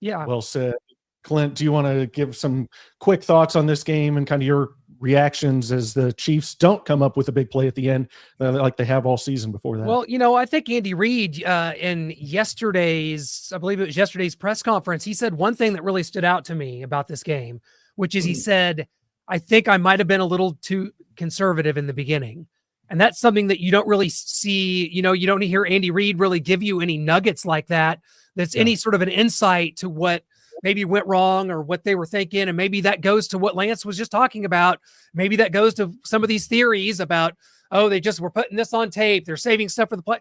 Yeah. Well said. Clint, do you want to give some quick thoughts on this game and kind of your reactions as the Chiefs don't come up with a big play at the end like they have all season before that. Well, I think Andy Reid in yesterday's, I believe it was yesterday's press conference, he said one thing that really stood out to me about this game, which is he said, I think I might have been a little too conservative in the beginning. And that's something that you don't really see, you don't hear Andy Reid really give you any nuggets like that. That's any sort of an insight to what maybe went wrong or what they were thinking. And maybe that goes to what Lance was just talking about. Maybe that goes to some of these theories about, oh, they just were putting this on tape. They're saving stuff for the play.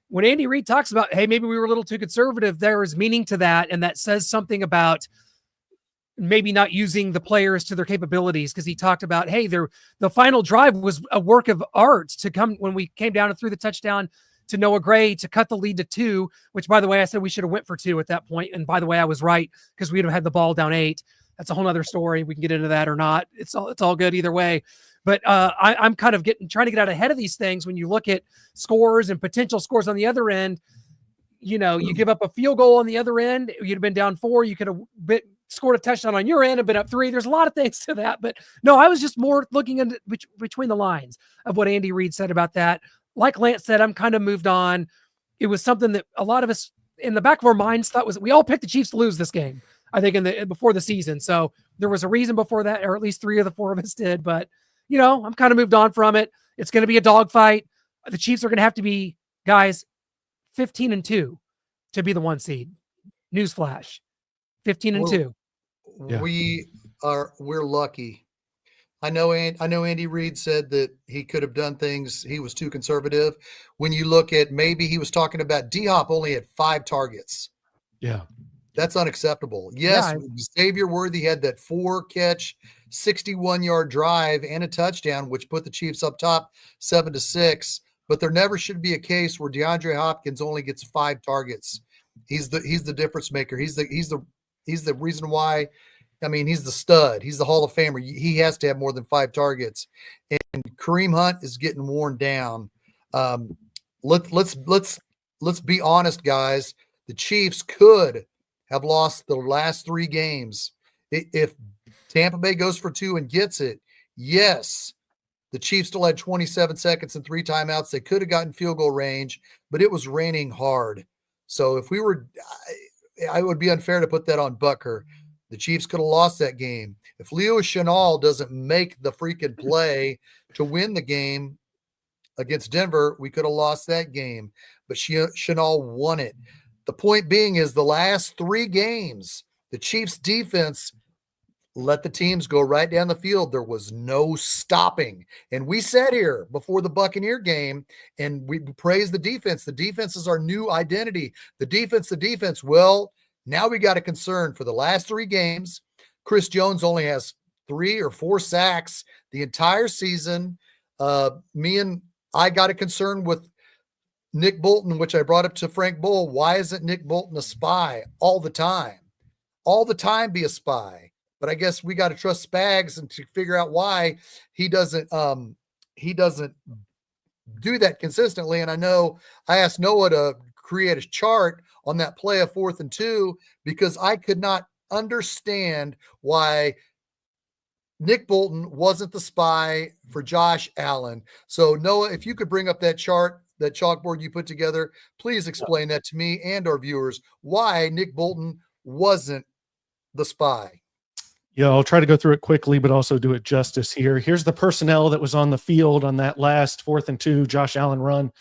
When Andy Reid talks about, hey, maybe we were a little too conservative, there is meaning to that. And that says something about maybe not using the players to their capabilities. Cause he talked about, hey, the final drive was a work of art to come when we came down and threw the touchdown to Noah Gray to cut the lead to 2, which by the way, I said we should have went for 2 at that point. And by the way, I was right because we'd have had the ball down 8. That's a whole nother story. We can get into that or not. It's all good either way. But I'm kind of trying to get out ahead of these things. When you look at scores and potential scores on the other end, you give up a field goal on the other end. You'd have been down 4. You could have scored a touchdown on your end and been up 3. There's a lot of things to that. But no, I was just more looking into between the lines of what Andy Reid said about that. Like Lance said, I'm kind of moved on. It was something that a lot of us in the back of our minds thought we all picked the Chiefs to lose this game, I think, before the season. So there was a reason before that, or at least 3 of the 4 of us did. But, I'm kind of moved on from it. It's going to be a dogfight. The Chiefs are going to have to be, guys, 15-2 to be the 1 seed. Newsflash, 15-2. Yeah. We're lucky. I know Andy Reid said that he could have done things. He was too conservative. When you look at, maybe he was talking about D-Hop only had 5 targets. Yeah. That's unacceptable. Yes, Xavier Worthy had that 4-catch, 61-yard drive and a touchdown, which put the Chiefs up top 7-6. But there never should be a case where DeAndre Hopkins only gets 5 targets. He's the difference maker. He's the reason why. I mean, he's the stud. He's the Hall of Famer. He has to have more than 5 targets. And Kareem Hunt is getting worn down. Let's be honest, guys. The Chiefs could have lost the last 3 games. If Tampa Bay goes for 2 and gets it, yes, the Chiefs still had 27 seconds and 3 timeouts. They could have gotten field goal range, but it was raining hard. So if I would be unfair to put that on Butker. The Chiefs could have lost that game. If Leo Chenal doesn't make the freaking play to win the game against Denver, we could have lost that game. But Chenal won it. The point being is the last 3 games, the Chiefs defense let the teams go right down the field. There was no stopping. And we said here before the Buccaneer game, and we praised the defense. The defense is our new identity. The defense. Well, now we got a concern for the last 3 games. Chris Jones only has 3 or 4 sacks the entire season. I got a concern with Nick Bolton, which I brought up to Frank Bull. Why isn't Nick Bolton a spy all the time? All the time be a spy. But I guess we got to trust Spags and to figure out why he doesn't do that consistently. And I know I asked Noah to create a chart on that play of 4th and 2 because I could not understand why Nick Bolton wasn't the spy for Josh Allen. So Noah, if you could bring up that chart, that chalkboard you put together, please explain that to me and our viewers, why Nick Bolton wasn't the spy. Yeah, I'll try to go through it quickly, but also do it justice here. Here's the personnel that was on the field on that last 4th and 2 Josh Allen run.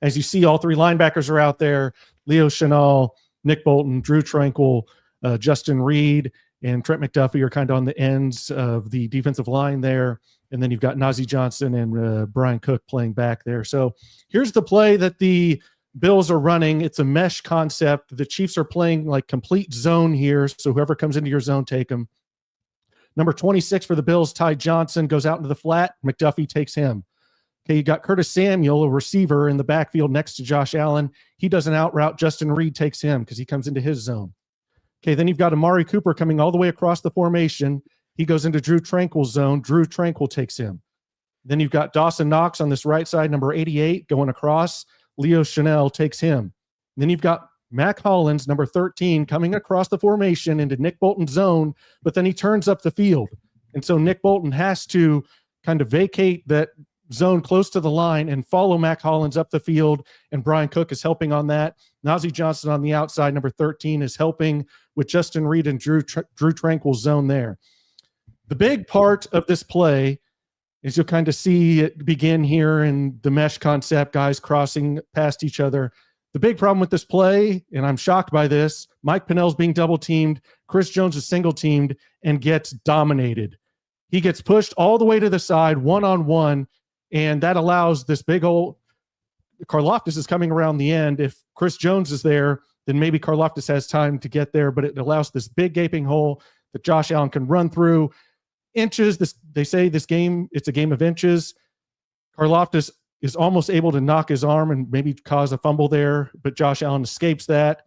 As you see, all 3 linebackers are out there. Leo Chenal, Nick Bolton, Drew Tranquil, Justin Reed, and Trent McDuffie are kind of on the ends of the defensive line there. And then you've got Najee Johnson and Brian Cook playing back there. So here's the play that the Bills are running. It's a mesh concept. The Chiefs are playing like complete zone here. So whoever comes into your zone, take them. Number 26 for the Bills, Ty Johnson, goes out into the flat. McDuffie takes him. Okay, you got Curtis Samuel, a receiver in the backfield next to Josh Allen. He does an out route. Justin Reed takes him because he comes into his zone. Okay, then you've got Amari Cooper coming all the way across the formation. He goes into Drew Tranquil's zone. Drew Tranquil takes him. Then you've got Dawson Knox on this right side, number 88, going across. Leo Chenal takes him. Then you've got Mac Hollins, number 13, coming across the formation into Nick Bolton's zone, but then he turns up the field. And so Nick Bolton has to kind of vacate that zone close to the line and follow Mac Hollins up the field. And Brian Cook is helping on that. Nazeeh Johnson on the outside, number 13, is helping with Justin Reed and Drew Tranquil's zone there. The big part of this play is you'll kind of see it begin here in the mesh concept, guys crossing past each other. The big problem with this play, and I'm shocked by this, Mike Pinnell's being double teamed, Chris Jones is single teamed and gets dominated. He gets pushed all the way to the side, one-on-one, and that allows this big old Karlaftis is coming around the end. If Chris Jones is there, then maybe Karlaftis has time to get there, but it allows this big gaping hole that Josh Allen can run through. Inches, they say this game, it's a game of inches. Karlaftis is almost able to knock his arm and maybe cause a fumble there, but Josh Allen escapes that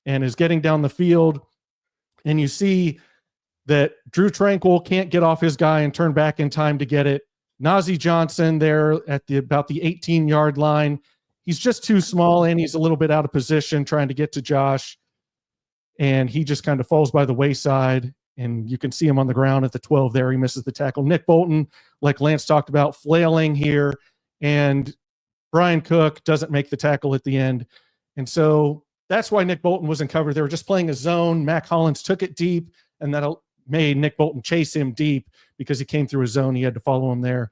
and is getting down the field. And you see that Drew Tranquil can't get off his guy and turn back in time to get it. Nazeeh Johnson there at about the 18-yard line. He's just too small and he's a little bit out of position trying to get to Josh. And he just kind of falls by the wayside. And you can see him on the ground at the 12 there. He misses the tackle. Nick Bolton, like Lance talked about, flailing here. And Brian Cook doesn't make the tackle at the end. And so that's why Nick Bolton wasn't covered. They were just playing a zone. Mac Hollins took it deep, and that made Nick Bolton chase him deep because he came through a zone. He had to follow him there.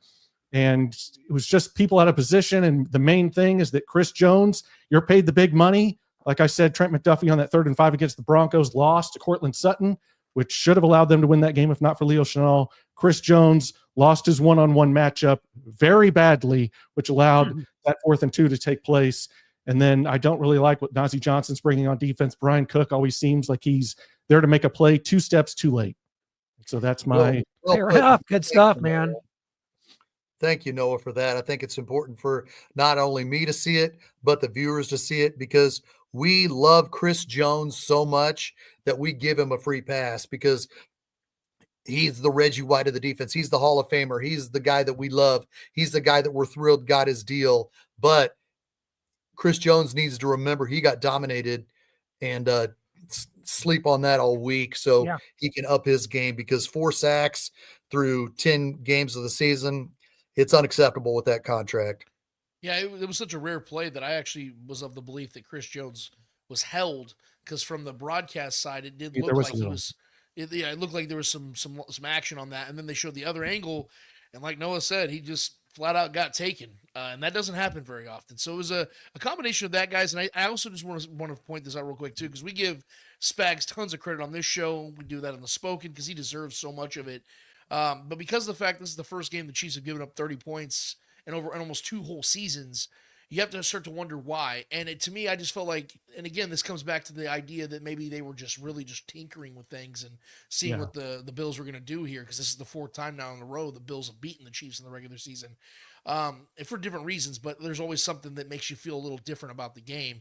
And it was just people out of position. And the main thing is that Chris Jones, you're paid the big money. Like I said, Trent McDuffie on that 3rd and 5 against the Broncos lost to Cortland Sutton, which should have allowed them to win that game if not for Leo Chenal. Chris Jones lost his one-on-one matchup very badly, which allowed that 4th and 2 to take place. And then I don't really like what Nazeeh Johnson's bringing on defense. Brian Cook always seems like he's there to make a play 2 steps too late. So that's my fair enough. Good stuff, man. Thank you, Noah, for that. I think it's important for not only me to see it, but the viewers to see it, because we love Chris Jones so much that we give him a free pass because he's the Reggie White of the defense. He's the Hall of Famer. He's the guy that we love. He's the guy that we're thrilled got his deal. But Chris Jones needs to remember he got dominated and sleep on that all week so he can up his game, because 4 sacks through 10 games of the season, it's unacceptable with that contract. Yeah, it was such a rare play that I actually was of the belief that Chris Jones was held, because from the broadcast side, it did look like he was. It looked like there was some action on that, and then they showed the other angle, and like Noah said, he just flat out got taken, and that doesn't happen very often. So it was a combination of that, guys. And I also just want to point this out real quick too, because we give Spags tons of credit on this show. We do that on the Spoken because he deserves so much of it. But because of the fact this is the first game the Chiefs have given up 30 points in almost 2 whole seasons, you have to start to wonder why. And to me, I just felt like, and again, this comes back to the idea that maybe they were just really just tinkering with things and seeing what the Bills were going to do here, because this is the 4th time now in a row the Bills have beaten the Chiefs in the regular season, and for different reasons, but there's always something that makes you feel a little different about the game.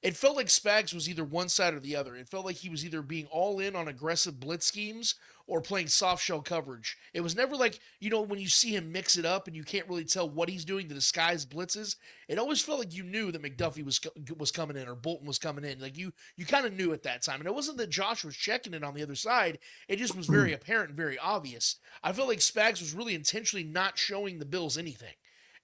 It felt like Spags was either one side or the other. It felt like he was either being all in on aggressive blitz schemes or playing soft shell coverage. It was never like, when you see him mix it up and you can't really tell what he's doing to disguise blitzes, it always felt like you knew that McDuffie was coming in or Bolton was coming in. Like you kind of knew at that time. And it wasn't that Josh was checking it on the other side. It just was very apparent and very obvious. I felt like Spags was really intentionally not showing the Bills anything.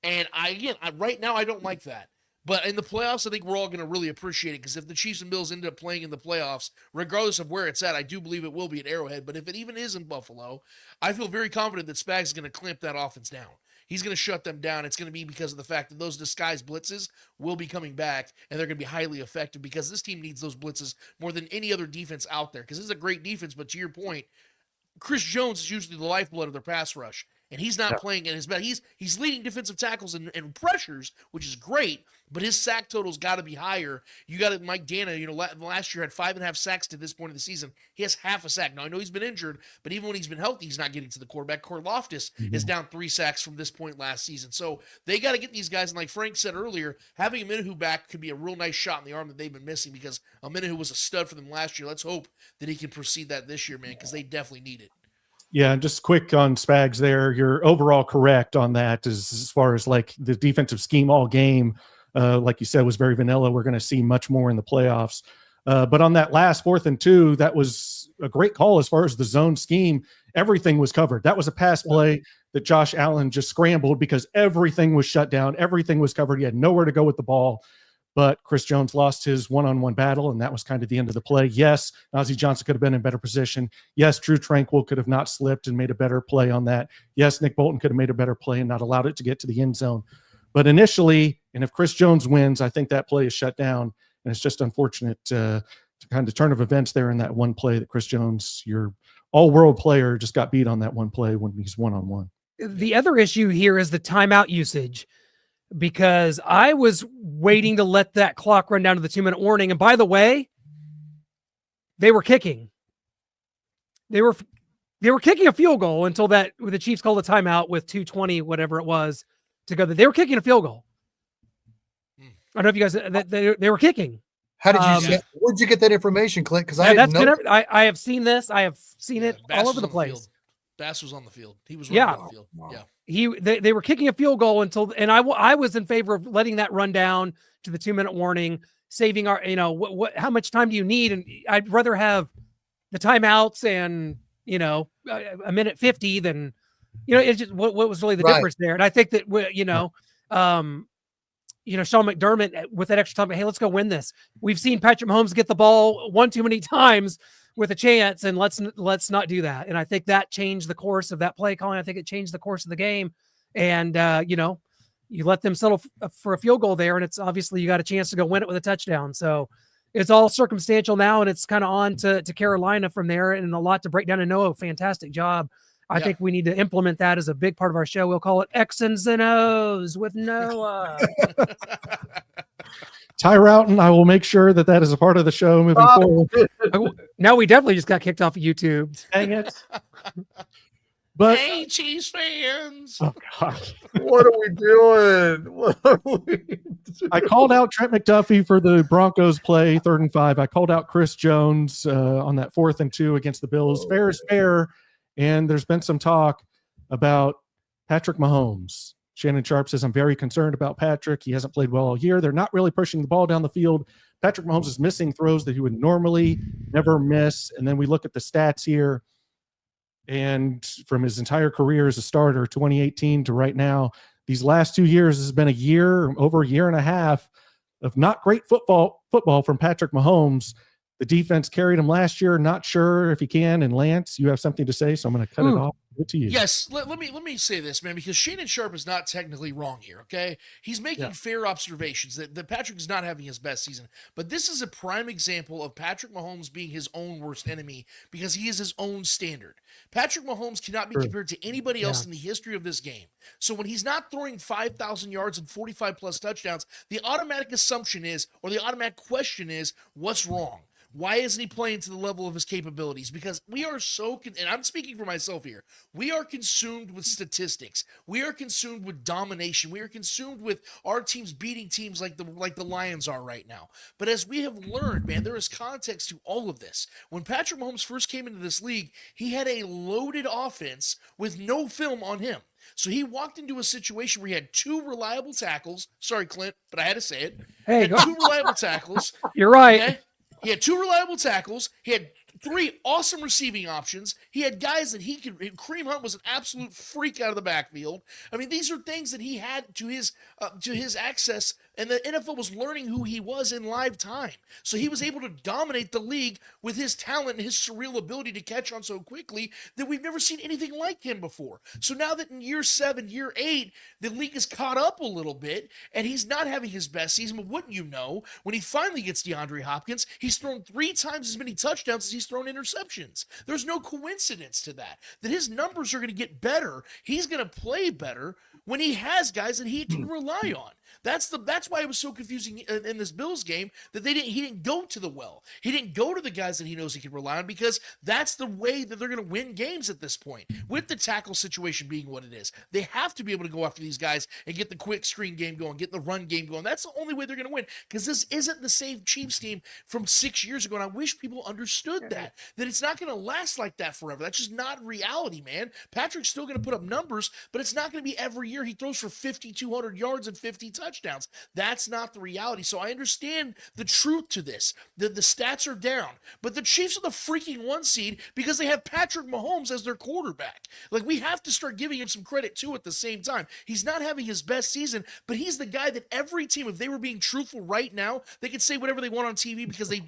And right now I don't like that. But in the playoffs, I think we're all going to really appreciate it, because if the Chiefs and Bills end up playing in the playoffs, regardless of where it's at, I do believe it will be at Arrowhead. But if it even is in Buffalo, I feel very confident that Spags is going to clamp that offense down. He's going to shut them down. It's going to be because of the fact that those disguised blitzes will be coming back, and they're going to be highly effective, because this team needs those blitzes more than any other defense out there, because this is a great defense. But to your point, Chris Jones is usually the lifeblood of their pass rush, and he's not playing at his best. He's leading defensive tackles and pressures, which is great, but his sack total's got to be higher. You got it, Mike Dana, last year had 5.5 sacks to this point of the season. He has half a sack. Now, I know he's been injured, but even when he's been healthy, he's not getting to the quarterback. Karlaftis is down 3 sacks from this point last season. So they got to get these guys, and like Frank said earlier, having Omenihu back could be a real nice shot in the arm that they've been missing, because Omenihu was a stud for them last year. Let's hope that he can proceed that this year, man, because they definitely need it. Yeah, just quick on Spags there. You're overall correct on that as far as like the defensive scheme all game, like you said, was very vanilla. We're going to see much more in the playoffs. But on that last 4th and 2, that was a great call as far as the zone scheme. Everything was covered. That was a pass play that Josh Allen just scrambled because everything was shut down. Everything was covered. He had nowhere to go with the ball. But Chris Jones lost his one-on-one battle, and that was kind of the end of the play. Yes, Najee Johnson could have been in better position. Yes, Drew Tranquil could have not slipped and made a better play on that. Yes, Nick Bolton could have made a better play and not allowed it to get to the end zone. But initially, and if Chris Jones wins, I think that play is shut down, and it's just unfortunate to kind of turn of events there in that one play that Chris Jones, your all-world player, just got beat on that one play when he's one-on-one. The other issue here is the timeout usage, because I was waiting to let that clock run down to the 2-minute warning. And by the way, they were kicking. They were kicking a field goal until the Chiefs called a timeout with 2:20, whatever it was, to go. They were kicking a field goal. I don't know if you guys, they were kicking. How did you where'd you get that information, Clint? Because I didn't know. I have seen this. I have seen it all over the place. Bass was on the field. He was running on the field. Yeah. They were kicking a field goal and I was in favor of letting that run down to the 2-minute warning, saving our, how much time do you need? And I'd rather have the timeouts and, a minute 50 than, it's just what was really the difference there. And I think that, Sean McDermott with that extra time, hey, let's go win this. We've seen Patrick Mahomes get the ball one too many times with a chance, and let's not do that. And I think that changed the course of that play calling. I think it changed the course of the game. And you let them settle for a field goal there, and it's obviously you got a chance to go win it with a touchdown. So it's all circumstantial now, and it's kind of on to Carolina from there, and a lot to break down. And Noah, fantastic job. I think we need to implement that as a big part of our show. We'll call it X's and O's with Noah. Ty Routon, I will make sure that is a part of the show moving forward. Now we definitely just got kicked off of YouTube. Dang it. But hey, Chiefs fans. Oh, gosh. What are we doing? I called out Trent McDuffie for the Broncos play, 3rd and 5. I called out Chris Jones on that 4th and 2 against the Bills. Fair is fair. And there's been some talk about Patrick Mahomes. Shannon Sharp says, I'm very concerned about Patrick. He hasn't played well all year. They're not really pushing the ball down the field. Patrick Mahomes is missing throws that he would normally never miss. And then we look at the stats here. And from his entire career as a starter, 2018 to right now, these last 2 years has been over a year and a half of not great football from Patrick Mahomes. The defense carried him last year. Not sure if he can. And Lance, you have something to say, so I'm going to cut it off. Good to you. Yes, let me say this, man, because Shannon Sharp is not technically wrong here. Okay, he's making fair observations that Patrick is not having his best season, but this is a prime example of Patrick Mahomes being his own worst enemy because he is his own standard. Patrick Mahomes cannot be compared to anybody else in the history of this game. So when he's not throwing 5,000 yards and 45 plus touchdowns, the automatic assumption is, or the automatic question is, what's wrong? Why isn't he playing to the level of his capabilities? Because we are and I'm speaking for myself here, we are consumed with statistics. We are consumed with domination. We are consumed with our teams beating teams like the Lions are right now. But as we have learned, man, there is context to all of this. When Patrick Mahomes first came into this league, he had a loaded offense with no film on him. So he walked into a situation where he had 2 reliable tackles. Sorry, Clint, but I had to say it. Hey, he had 2 reliable tackles. You're right. Okay? He had 2 reliable tackles. He had 3 awesome receiving options. He had guys that he could. Kareem Hunt was an absolute freak out of the backfield. I mean, these are things that he had to his access, and the NFL was learning who he was in live time. So he was able to dominate the league with his talent and his surreal ability to catch on so quickly that we've never seen anything like him before. So now that in year 7, year 8, the league is caught up a little bit, and he's not having his best season. But wouldn't you know, when he finally gets DeAndre Hopkins, he's thrown 3 times as many touchdowns as he's thrown interceptions. There's no coincidence to that his numbers are going to get better. He's going to play better when he has guys that he can rely on. That's why it was so confusing in this Bills game that he didn't go to the well. He didn't go to the guys that he knows he can rely on, because that's the way that they're going to win games at this point. With the tackle situation being what it is, they have to be able to go after these guys and get the quick screen game going, get the run game going. That's the only way they're going to win, because this isn't the same Chiefs team from 6 years ago, and I wish people understood that. that it's not going to last like that forever. That's just not reality, man. Patrick's still going to put up numbers, but it's not going to be every year he throws for 5,200 yards and 50 touchdowns. That's not the reality. So I understand the truth to this. The stats are down, but the Chiefs are the freaking 1 seed because they have Patrick Mahomes as their quarterback. Like, we have to start giving him some credit too at the same time. He's not having his best season, but he's the guy that every team, if they were being truthful right now, they could say whatever they want on TV because they,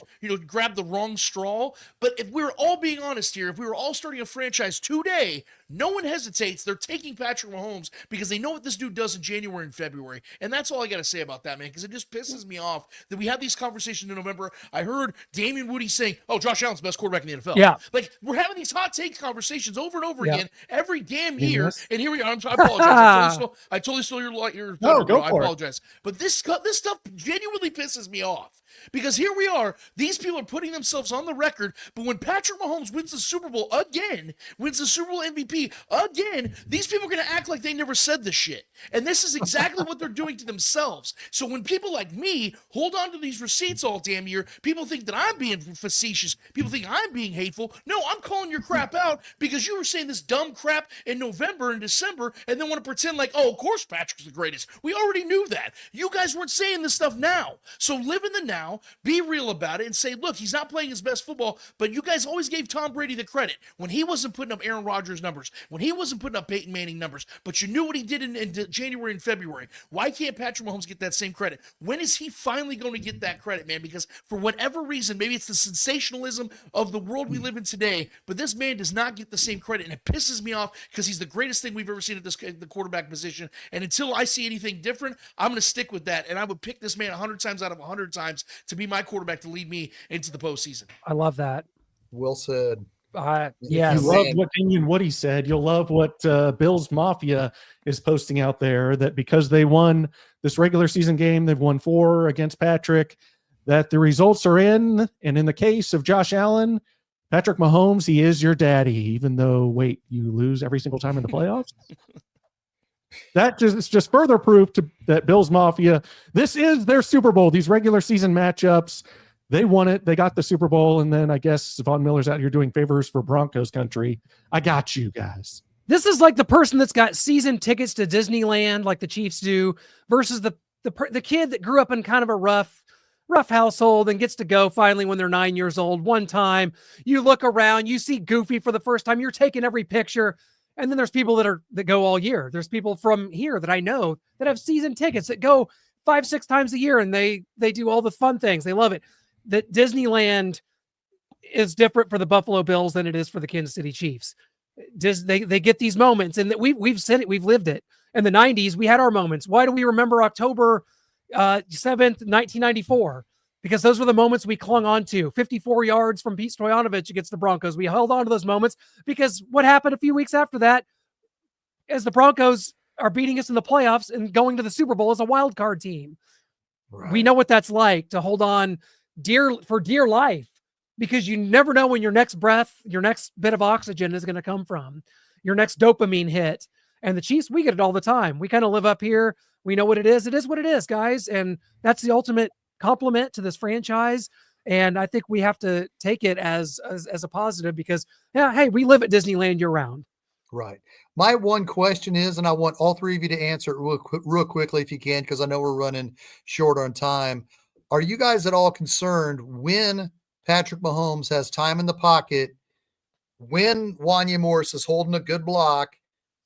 grabbed the wrong straw. But if we were all being honest here, if we were all starting a franchise today, no one hesitates. They're taking Patrick Mahomes because they know what this dude does in January and February. And that's all I got to say about that, man, because it just pisses me off that we have these conversations in November. I heard Damian Woody saying, oh, Josh Allen's the best quarterback in the NFL. Yeah. Like, we're having these hot take conversations over and over Yeah. again every damn year. Yes. And here we are. I apologize. I totally stole your thunder, go bro. I for it. apologize. But this stuff genuinely pisses me off. Because here we are, these people are putting themselves on the record, but when Patrick Mahomes wins the Super Bowl again, wins the Super Bowl MVP again, these people are going to act like they never said this shit. And this is exactly what they're doing to themselves. So when people like me hold on to these receipts all damn year, people think that I'm being facetious. People think I'm being hateful. No, I'm calling your crap out because you were saying this dumb crap in November and December and then want to pretend like, oh, of course Patrick's the greatest. We already knew that. You guys weren't saying this stuff now. So live in the now. Be real about it and say, look, he's not playing his best football, but you guys always gave Tom Brady the credit when he wasn't putting up Aaron Rodgers numbers, when he wasn't putting up Peyton Manning numbers, but you knew what he did in January and February. Why can't Patrick Mahomes get that same credit? When is he finally going to get that credit, man? Because for whatever reason, maybe it's the sensationalism of the world we live in today, but this man does not get the same credit, and it pisses me off because he's the greatest thing we've ever seen at the quarterback position, and until I see anything different, I'm going to stick with that, and I would pick this man 100 times out of 100 times to be my quarterback to lead me into the postseason. I love that. Well said. Yes. You love what Damian Woody said. You'll love what Bills Mafia is posting out there, that because they won this regular season game, they've won 4 against Patrick, that the results are in. And in the case of Josh Allen, Patrick Mahomes, he is your daddy, even though, wait, you lose every single time in the playoffs? That is just further proof that Bills Mafia, this is their Super Bowl. These regular season matchups, they won it. They got the Super Bowl. And then I guess Von Miller's out here doing favors for Broncos country. I got you guys. This is like the person that's got season tickets to Disneyland, like the Chiefs do, versus the kid that grew up in kind of a rough household and gets to go finally when they're 9 years old. One time you look around, you see Goofy for the first time, you're taking every picture. And then there's people that go all year. There's people from here that I know that have season tickets that go 5-6 times a year, and they do all the fun things. They love it. That Disneyland is different for the Buffalo Bills than it is for the Kansas City Chiefs. They get these moments, and we've said it, we've lived it. In the 90s, we had our moments. Why do we remember October 7th, 1994? Because those were the moments we clung on to. 54 yards from Pete Stoyanovich against the Broncos. We held on to those moments because what happened a few weeks after that is the Broncos are beating us in the playoffs and going to the Super Bowl as a wild card team. Right. We know what that's like to hold on for dear life, because you never know when your next breath, your next bit of oxygen is going to come from, your next dopamine hit. And the Chiefs, we get it all the time. We kind of live up here. We know what it is. It is what it is, guys. And that's the ultimate compliment to this franchise. And I think we have to take it as a positive because, yeah, hey, we live at Disneyland year round. Right. My one question is, and I want all three of you to answer it real quickly if you can, because I know we're running short on time. Are you guys at all concerned when Patrick Mahomes has time in the pocket, when Wanya Morris is holding a good block,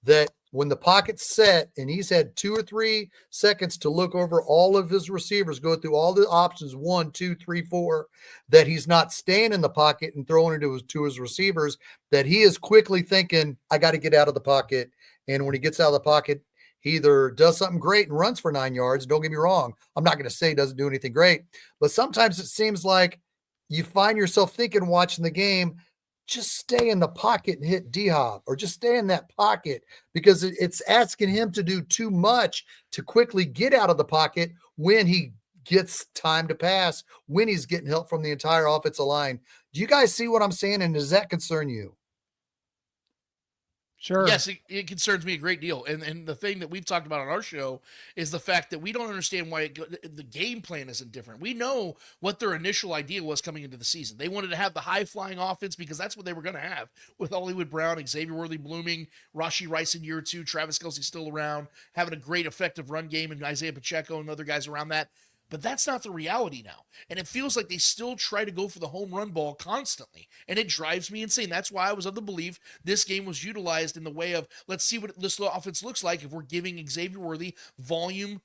that when the pocket's set and he's had 2 or 3 seconds to look over all of his receivers, go through all the options, 1, 2, 3, 4, that he's not staying in the pocket and throwing it to his receivers, that he is quickly thinking, I got to get out of the pocket. And when he gets out of the pocket, he either does something great and runs for 9 yards. Don't get me wrong. I'm not going to say he doesn't do anything great, but sometimes it seems like you find yourself thinking, watching the game, just stay in the pocket and hit D-Hop, or just stay in that pocket, because it's asking him to do too much to quickly get out of the pocket when he gets time to pass, when he's getting help from the entire offensive line. Do you guys see what I'm saying? And does that concern you? Sure. Yes, it concerns me a great deal. And the thing that we've talked about on our show is the fact that we don't understand why the game plan isn't different. We know what their initial idea was coming into the season. They wanted to have the high-flying offense because that's what they were going to have with Hollywood Brown, Xavier Worthy blooming, Rashee Rice in year 2, Travis Kelce still around, having a great effective run game, and Isaiah Pacheco and other guys around that. But that's not the reality now. And it feels like they still try to go for the home run ball constantly. And it drives me insane. That's why I was of the belief this game was utilized in the way of, let's see what this offense looks like if we're giving Xavier Worthy volume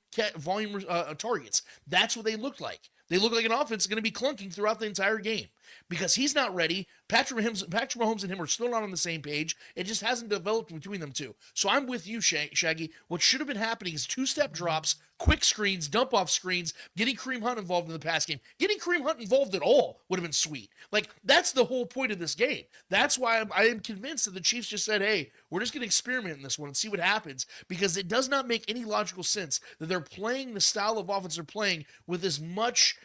targets. That's what they looked like. They look like an offense that's going to be clunking throughout the entire game because he's not ready. Patrick Mahomes and him are still not on the same page. It just hasn't developed between them two. So I'm with you, Shaggy. What should have been happening is 2-step drops, quick screens, dump off screens, getting Kareem Hunt involved in the pass game. Getting Kareem Hunt involved at all would have been sweet. Like, that's the whole point of this game. That's why I am convinced that the Chiefs just said, hey, we're just going to experiment in this one and see what happens, because it does not make any logical sense that they're playing the style of offense they're playing with as much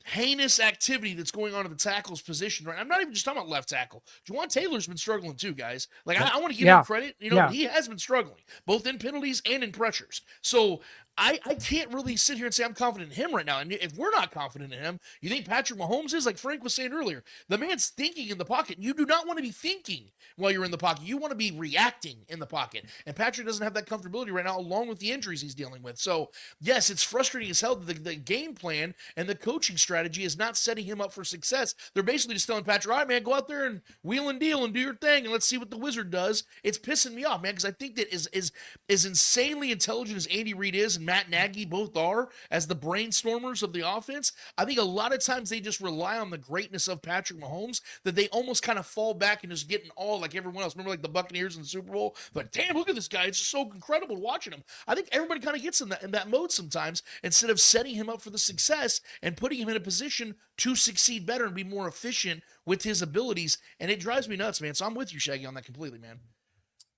heinous activity that's going on at the tackle's position, right? I'm not even just talking about left tackle. Juwan Taylor's been struggling too, guys. Like, I want to give him credit. He has been struggling, both in penalties and in pressures. So I can't really sit here and say I'm confident in him right now. And if we're not confident in him, you think Patrick Mahomes is? Like Frank was saying earlier, the man's thinking in the pocket. You do not want to be thinking while you're in the pocket. You want to be reacting in the pocket. And Patrick doesn't have that comfortability right now, along with the injuries he's dealing with. So, yes, it's frustrating as hell that the game plan and the coaching strategy is not setting him up for success. They're basically just telling Patrick, all right, man, go out there and wheel and deal and do your thing, and let's see what the wizard does. It's pissing me off, man, because I think that is insanely intelligent as Andy Reid is and Matt Nagy both are as the brainstormers of the offense. I think a lot of times they just rely on the greatness of Patrick Mahomes, that they almost kind of fall back and just get in awe like everyone else. Remember, like the Buccaneers in the Super Bowl? Like, damn, look at this guy. It's just so incredible watching him. I think everybody kind of gets in that mode sometimes, instead of setting him up for the success and putting him in a position to succeed better and be more efficient with his abilities. And it drives me nuts, man. So I'm with you, Shaggy, on that completely, man.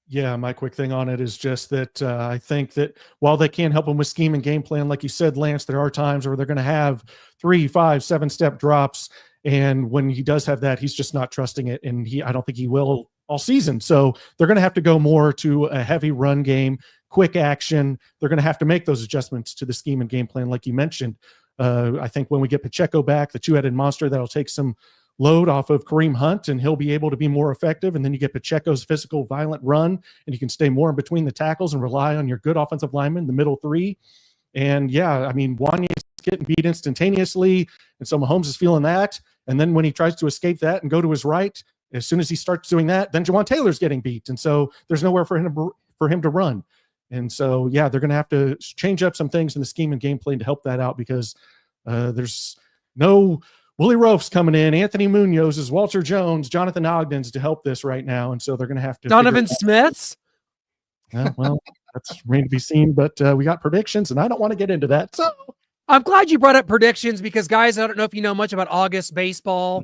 Yeah, my quick thing on it is just that I think that while they can help him with scheme and game plan, like you said, Lance, there are times where they're going to have 3, 5, 7-step drops. And when he does have that, he's just not trusting it. And I don't think he will all season. So they're going to have to go more to a heavy run game, quick action. They're going to have to make those adjustments to the scheme and game plan, like you mentioned. I think when we get Pacheco back, the two-headed monster, that'll take some load off of Kareem Hunt, and he'll be able to be more effective. And then you get Pacheco's physical, violent run, and you can stay more in between the tackles and rely on your good offensive linemen, the middle three. And yeah, I mean, Wanya's getting beat instantaneously, and so Mahomes is feeling that. And then when he tries to escape that and go to his right, as soon as he starts doing that, then Juwan Taylor's getting beat. And so there's nowhere for him to run. And so, yeah, they're going to have to change up some things in the scheme and game plan to help that out, because there's no Willie Roaf's coming in, Anthony Munoz's, Walter Jones, Jonathan Ogden's to help this right now. And so they're going to have to. Donovan Smith's? Well, that's remain to be seen, but we got predictions, and I don't want to get into that. So I'm glad you brought up predictions, because, guys, I don't know if you know much about August baseball,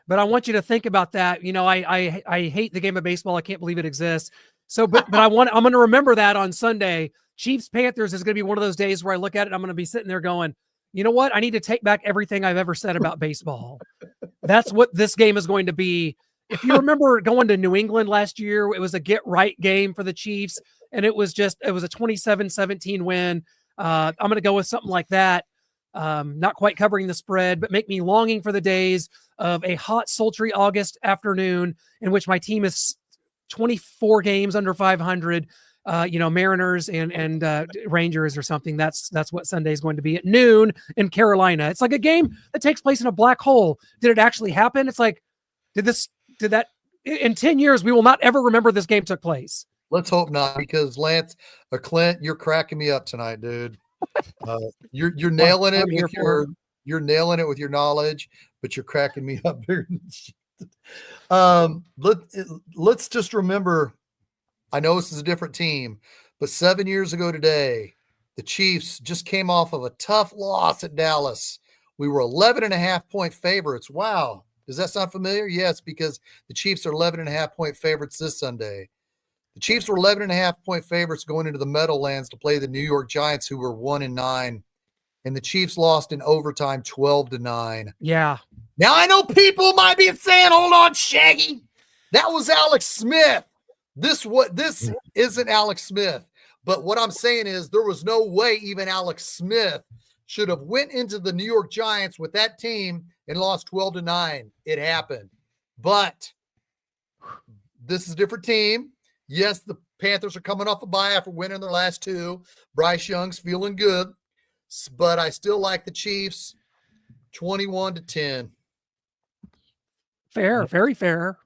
but I want you to think about that. I hate the game of baseball. I can't believe it exists. So, but I'm going to remember that on Sunday. Chiefs Panthers is going to be one of those days where I look at it, I'm going to be sitting there going, you know what? I need to take back everything I've ever said about baseball. That's what this game is going to be. If you remember going to New England last year, it was a get right game for the Chiefs, and it was a 27-17 win. I'm going to go with something like that. Not quite covering the spread, but make me longing for the days of a hot, sultry August afternoon in which my team is 24 games under 500. Mariners and Rangers or something. That's what Sunday is going to be at noon in Carolina. It's like a game that takes place in a black hole. Did it actually happen? It's like, did that in 10 years, we will not ever remember this game took place. Let's hope not, because Lance or Clint, you're cracking me up tonight, dude. You're nailing it with you're nailing it with your knowledge, but you're cracking me up. Let's just remember, I know this is a different team, but 7 years ago today, the Chiefs just came off of a tough loss at Dallas. We were 11.5-point favorites. Wow. Does that sound familiar? Yes, because the Chiefs are 11.5-point favorites this Sunday. The Chiefs were 11.5-point favorites going into the Meadowlands to play the New York Giants, who were 1-9. And the Chiefs lost in overtime 12-9. Yeah. Now, I know people might be saying, hold on, Shaggy. That was Alex Smith. This isn't Alex Smith. But what I'm saying is there was no way even Alex Smith should have went into the New York Giants with that team and lost 12-9. It happened. But this is a different team. Yes, the Panthers are coming off a bye after winning their last two. Bryce Young's feeling good. But I still like the Chiefs 21-10. Fair, very fair.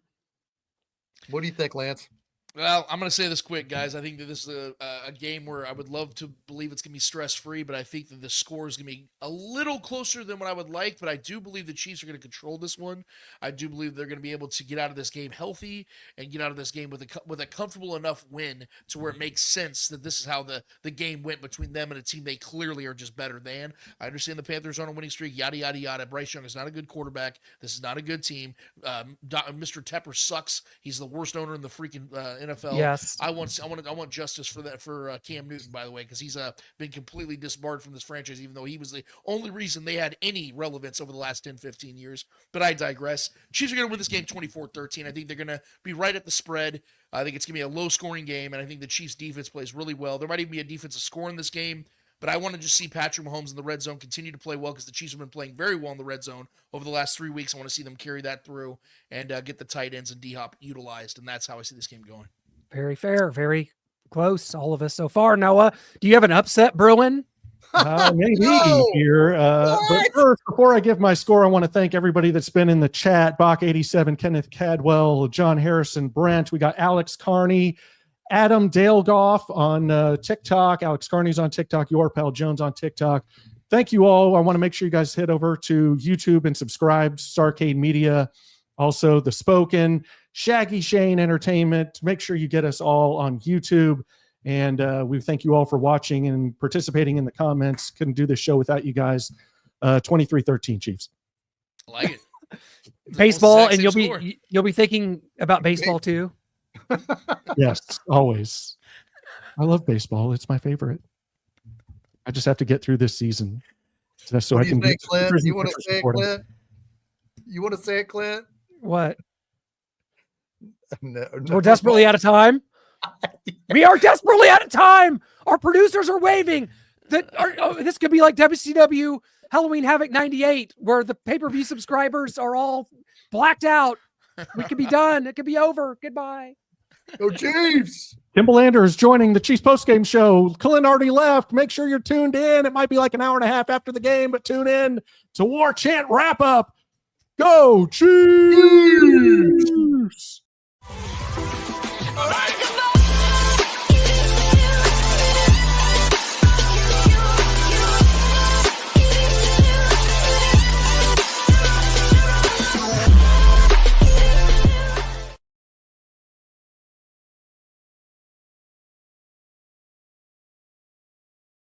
What do you think, Lance? Well, I'm going to say this quick, guys. I think that this is a game where I would love to believe it's going to be stress-free, but I think that the score is going to be a little closer than what I would like, but I do believe the Chiefs are going to control this one. I do believe they're going to be able to get out of this game healthy and get out of this game with a comfortable enough win to where it makes sense that this is how the game went between them and a team they clearly are just better than. I understand the Panthers are on a winning streak, yada, yada, yada. Bryce Young is not a good quarterback. This is not a good team. Mr. Tepper sucks. He's the worst owner in the freaking NFL. Yes. I want justice for that for Cam Newton, by the way, because he's been completely disbarred from this franchise, even though he was the only reason they had any relevance over the last 10, 15 years. But I digress. Chiefs are going to win this game 24-13. I think they're going to be right at the spread. I think it's going to be a low-scoring game, and I think the Chiefs' defense plays really well. There might even be a defensive score in this game, but I want to just see Patrick Mahomes in the red zone continue to play well because the Chiefs have been playing very well in the red zone over the last 3 weeks. I want to see them carry that through and get the tight ends and D-Hop utilized, and that's how I see this game going. Very fair, very close, all of us so far. Noah, do you have an upset brewing? Maybe No! here. But first, before I give my score, I want to thank everybody that's been in the chat. Bach87, Kenneth Cadwell, John Harrison, Brent. We got Alex Carney, Adam Dalegoff on TikTok. Alex Carney's on TikTok. Your pal Jones on TikTok. Thank you all. I want to make sure you guys head over to YouTube and subscribe to Starcade Media. Also, The Spoken, Shaggy Shane Entertainment. Make sure you get us all on YouTube. And we thank you all for watching and participating in the comments. Couldn't do this show without you guys. 23-13 Chiefs. I like it. Baseball, and score. you'll be thinking about baseball too. Yes, always. I love baseball. It's my favorite. I just have to get through this season. So What I do you can think, Clint? You want to say it, supporting. Clint? You want to say it, Clint? What? No, We're desperately out of time. We are desperately out of time. Our producers are waving. This could be like WCW Halloween Havoc 98, where the pay-per-view subscribers are all blacked out. We could be done. It could be over. Goodbye. Go Chiefs! Kimbalander is joining the Chiefs postgame show. Clint already left. Make sure you're tuned in. It might be like an hour and a half after the game, but tune in to War Chant Wrap Up. Go Chiefs!